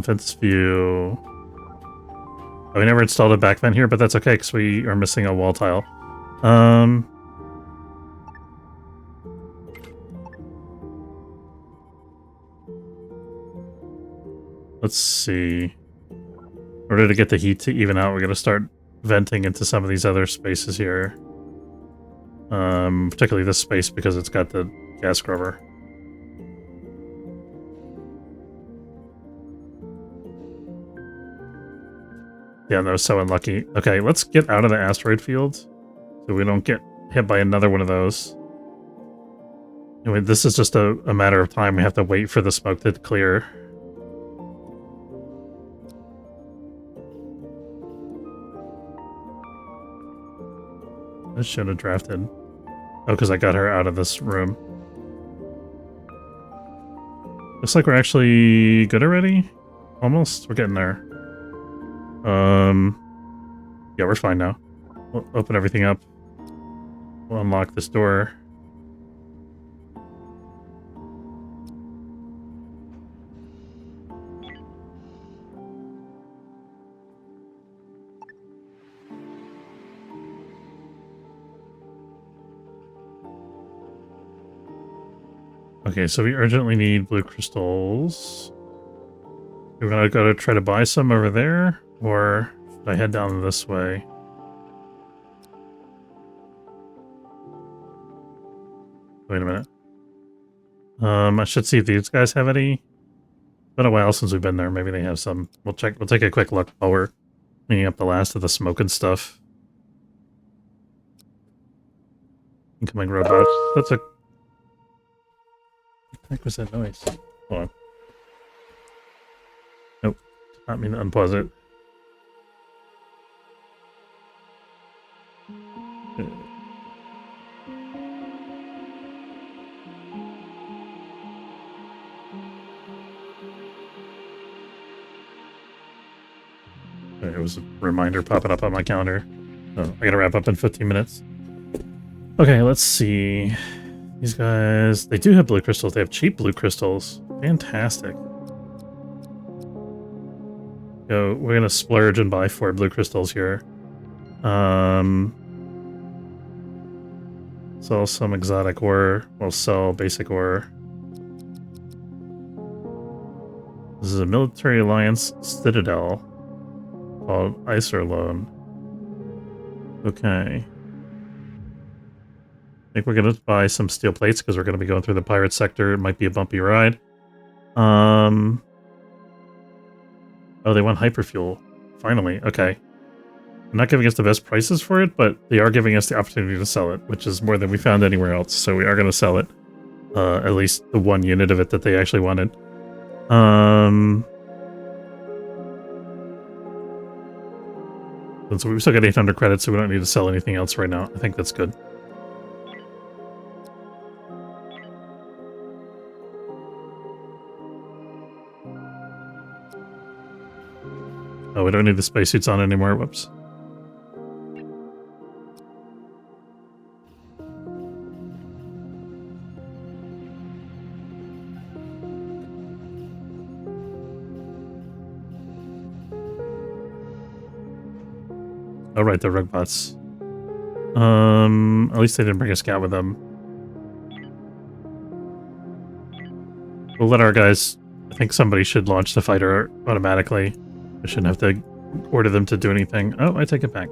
Fence view. Oh, we never installed a back vent here, but that's okay because we are missing a wall tile. Let's see. In order to get the heat to even out, we're going to start venting into some of these other spaces here. Particularly this space because it's got the gas scrubber. Yeah, that was so unlucky. Okay, let's get out of the asteroid field so we don't get hit by another one of those. Anyway, this is just a matter of time. We have to wait for the smoke to clear. I should have drafted. Oh, because I got her out of this room. Looks like we're actually good already. Almost. We're getting there. Yeah, we're fine now. We'll open everything up. We'll unlock this door. Okay, so we urgently need blue crystals. We're gonna go to try to buy some over there, or should I head down this way? Wait a minute. I should see if these guys have any. It's been a while since we've been there. Maybe they have some. We'll check. We'll take a quick look while we're cleaning up the last of the smoke and stuff. Incoming robots. That's a... What the heck was that noise? Hold on. Nope. Did not mean to unpause it. It was a reminder popping up on my calendar. Oh, I gotta wrap up in 15 minutes. Okay, let's see. These guys, they do have blue crystals. They have cheap blue crystals. Fantastic. So we're gonna splurge and buy 4 blue crystals here. Sell some exotic ore. We'll sell basic ore. This is a military alliance citadel called Iserloan. Okay. I think we're going to buy some steel plates because we're going to be going through the pirate sector. It might be a bumpy ride. Oh, they want hyperfuel. Finally. Okay. They're not giving us the best prices for it, but they are giving us the opportunity to sell it, which is more than we found anywhere else. So we are going to sell it. At least the 1 unit of it that they actually wanted. And so we've still got 800 credits, so we don't need to sell anything else right now. I think that's good. Oh, we don't need the spacesuits on anymore. Whoops. Oh, right, the rugbots. At least they didn't bring a scout with them. We'll let our guys... I think somebody should launch the fighter automatically. I shouldn't have to order them to do anything. Oh, I take it back.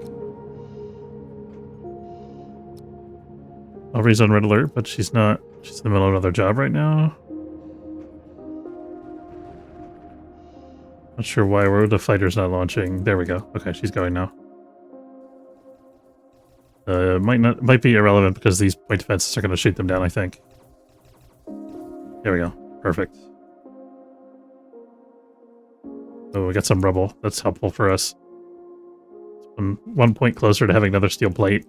Aubrey's on red alert, but she's not. She's in the middle of another job right now. Not sure why the fighter's not launching. There we go. Okay, she's going now. Might be irrelevant because these point defenses are going to shoot them down, I think. There we go. Perfect. Oh, we got some rubble. That's helpful for us. One point closer to having another steel plate.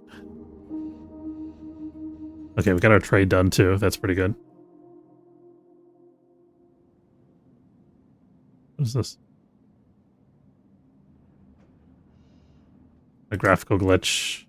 Okay, we got our trade done too. That's pretty good. What is this? A graphical glitch.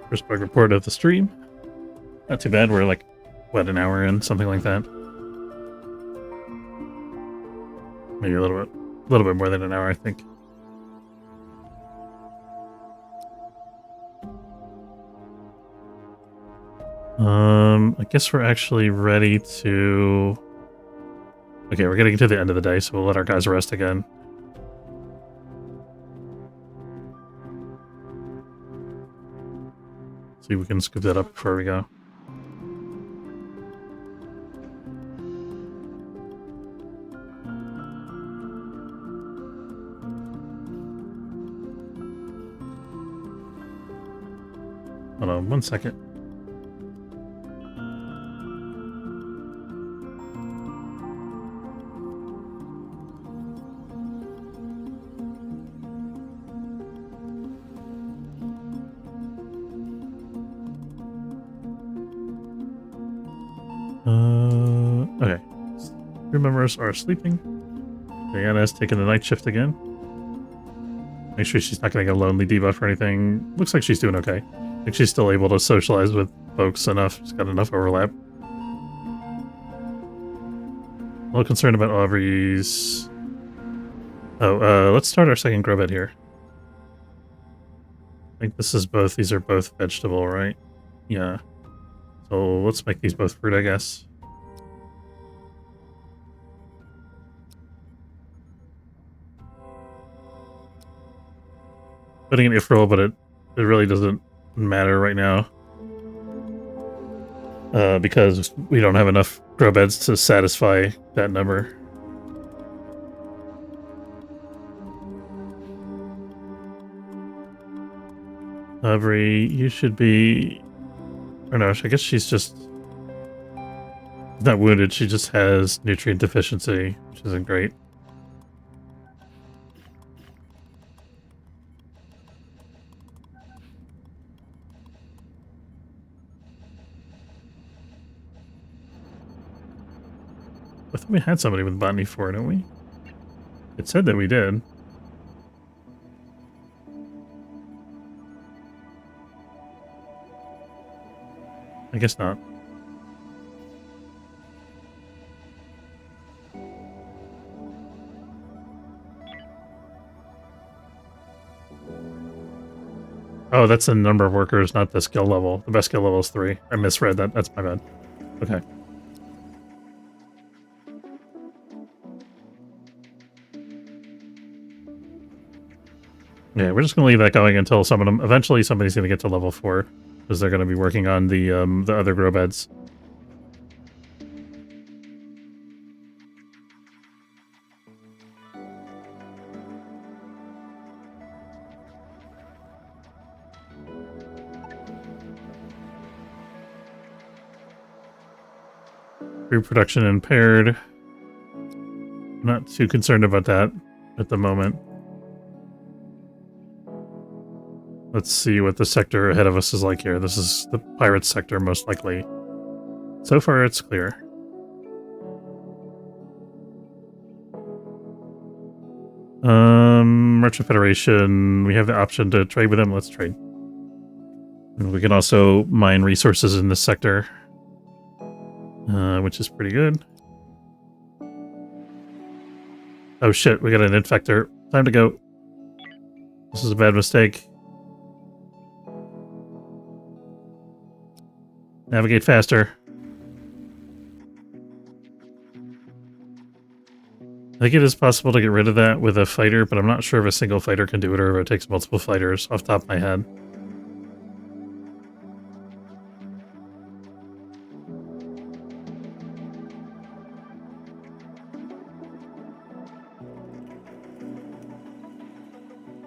First bug report of the stream. Not too bad. We're like, what, an hour in? Something like that. Maybe a little bit more than an hour, I think. I guess we're actually ready to... Okay, we're getting to the end of the day, so we'll let our guys rest again. See if we can scoop that up before we go. Hold on 1 second. Okay. Crew members are sleeping. Diana's taking the night shift again. Make sure she's not getting a lonely debuff or anything. Looks like she's doing okay. I think she's still able to socialize with folks enough. She's got enough overlap. A little concerned about Aubrey's... Oh, let's start our second grow bed here. I think this is both. These are both vegetable, right? Yeah. So let's make these both fruit, I guess. Putting an if roll, but it really doesn't matter right now. Because we don't have enough grow beds to satisfy that number. Aubrey, you should be... Or no, I guess she's just... not wounded, she just has nutrient deficiency, which isn't great. I thought we had somebody with botany 4, didn't we? It said that we did. I guess not. Oh, that's the number of workers, not the skill level. The best skill level is 3. I misread that. That's my bad. Okay. Yeah, we're just going to leave that going until some of them... Eventually, somebody's going to get to level 4. Because they're going to be working on the other grow beds. Reproduction impaired. I'm not too concerned about that at the moment. Let's see what the sector ahead of us is like here. This is the pirate sector, most likely. So far, it's clear. Merchant Federation. We have the option to trade with them. Let's trade. And we can also mine resources in this sector, which is pretty good. Oh shit, we got an infector. Time to go. This is a bad mistake. Navigate faster. I think it is possible to get rid of that with a fighter, but I'm not sure if a single fighter can do it or if it takes multiple fighters off the top of my head.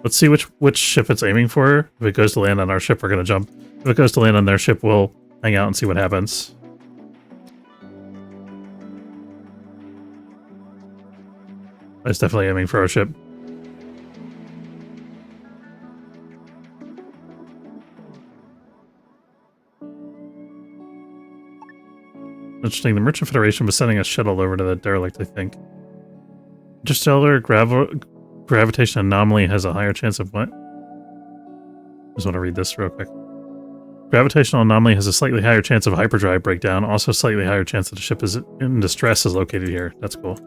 Let's see which ship it's aiming for. If it goes to land on our ship, we're going to jump. If it goes to land on their ship, we'll hang out and see what happens. It's definitely aiming for our ship. Interesting. The Merchant Federation was sending a shuttle over to the derelict, I think. Interstellar gravitation anomaly has a higher chance of what? Just want to read this real quick. Gravitational anomaly has a slightly higher chance of hyperdrive breakdown. Also, slightly higher chance that the ship is in distress is located here. That's cool.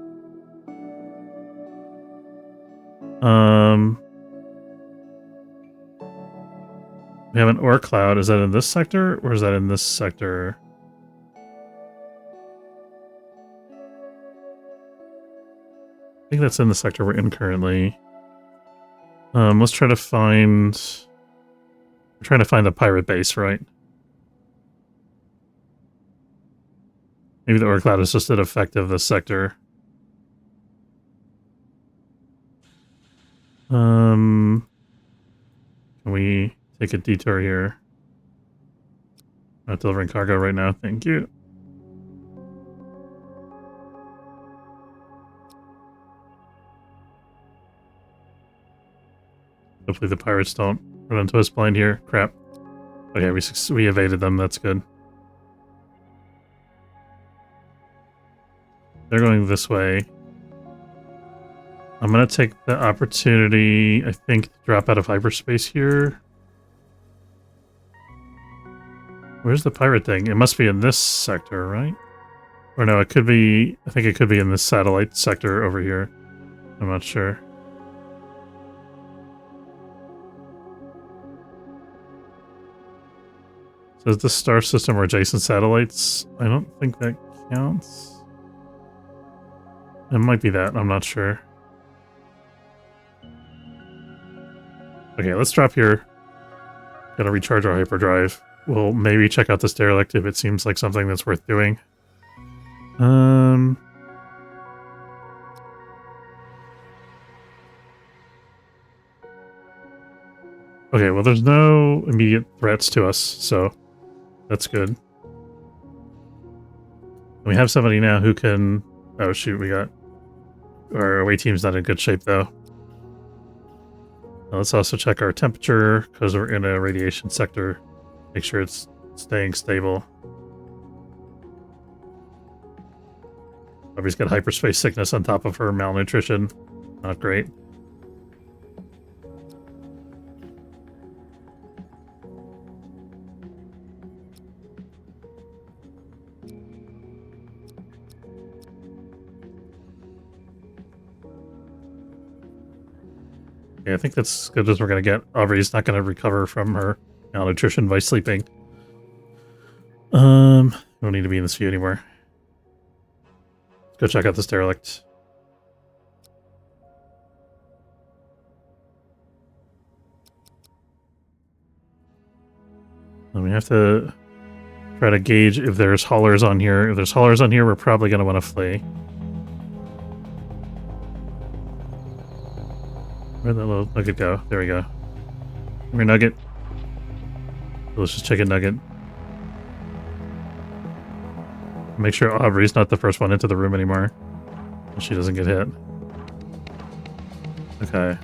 We have an ore cloud. Is that in this sector or is that in this sector? I think that's in the sector we're in currently. Let's try to find... We're trying to find the pirate base, right? Maybe the ore cloud is just an effect of this sector. Can we take a detour here? Not delivering cargo right now, thank you. Hopefully the pirates don't run into us blind here. Crap. Okay, we evaded them, that's good. They're going this way. I'm gonna take the opportunity, I think, to drop out of hyperspace here. Where's the pirate thing? It must be in this sector, right? Or no, it could be... I think it could be in this satellite sector over here. I'm not sure. So is this star system or adjacent satellites? I don't think that counts. It might be that, I'm not sure. Okay, let's drop here. Gotta recharge our hyperdrive. We'll maybe check out this derelict if it seems like something that's worth doing. Okay, well there's no immediate threats to us, so that's good. We have somebody now who can... Oh shoot, we got... Our away team's not in good shape though. Now let's also check our temperature, because we're in a radiation sector. Make sure it's staying stable. Bobby's got hyperspace sickness on top of her malnutrition. Not great. Yeah, I think that's as good as we're going to get. Aubrey's not going to recover from her malnutrition by sleeping. Don't need to be in this view anymore. Let's go check out this derelict. And we have to try to gauge if there's haulers on here. If there's haulers on here, we're probably going to want to flee. Where'd that little nugget go? There we go. Come here, nugget. Delicious chicken nugget. Make sure Aubrey's not the first one into the room anymore. She doesn't get hit. Okay.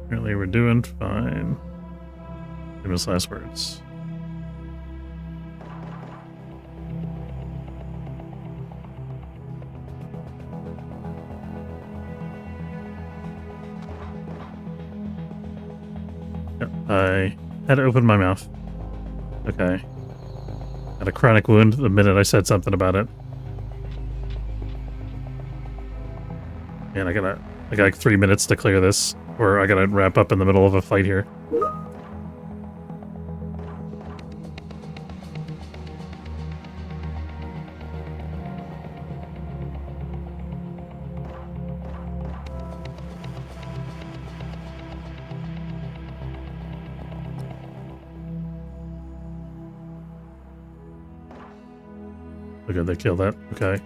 Apparently we're doing fine. Famous last words. Yep, I had to open my mouth. Okay. Had a chronic wound the minute I said something about it. And I got like 3 minutes to clear this, or I gotta wrap up in the middle of a fight here. Okay, they killed that. Okay.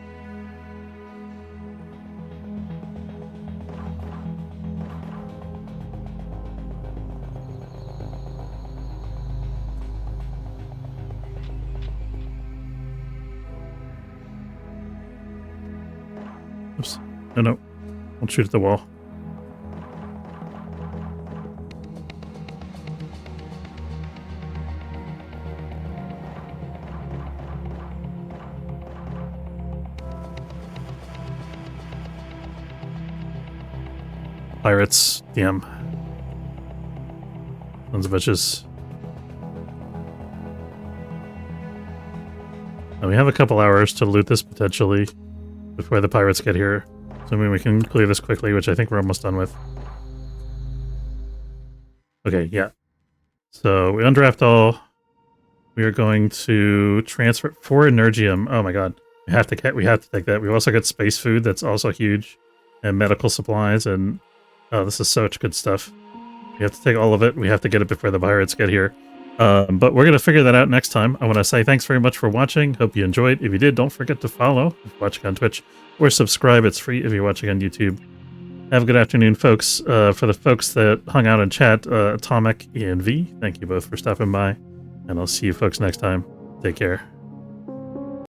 Oops. No. Don't shoot at the wall. Pirates. Damn. Sons of bitches. Now we have a couple hours to loot this potentially before the pirates get here. So I mean we can clear this quickly, which I think we're almost done with. Okay, yeah. So we undraft all. We are going to transfer 4 energium. Oh my god. We have to take that. We've also got space food that's also huge. And medical supplies and oh, this is such good stuff. We have to take all of it. We have to get it before the pirates get here. But we're going to figure that out next time. I want to say thanks very much for watching. Hope you enjoyed. If you did, don't forget to follow if you're watching on Twitch or subscribe. It's free if you're watching on YouTube. Have a good afternoon, folks. For the folks that hung out in chat, Atomic and V, thank you both for stopping by. And I'll see you folks next time. Take care.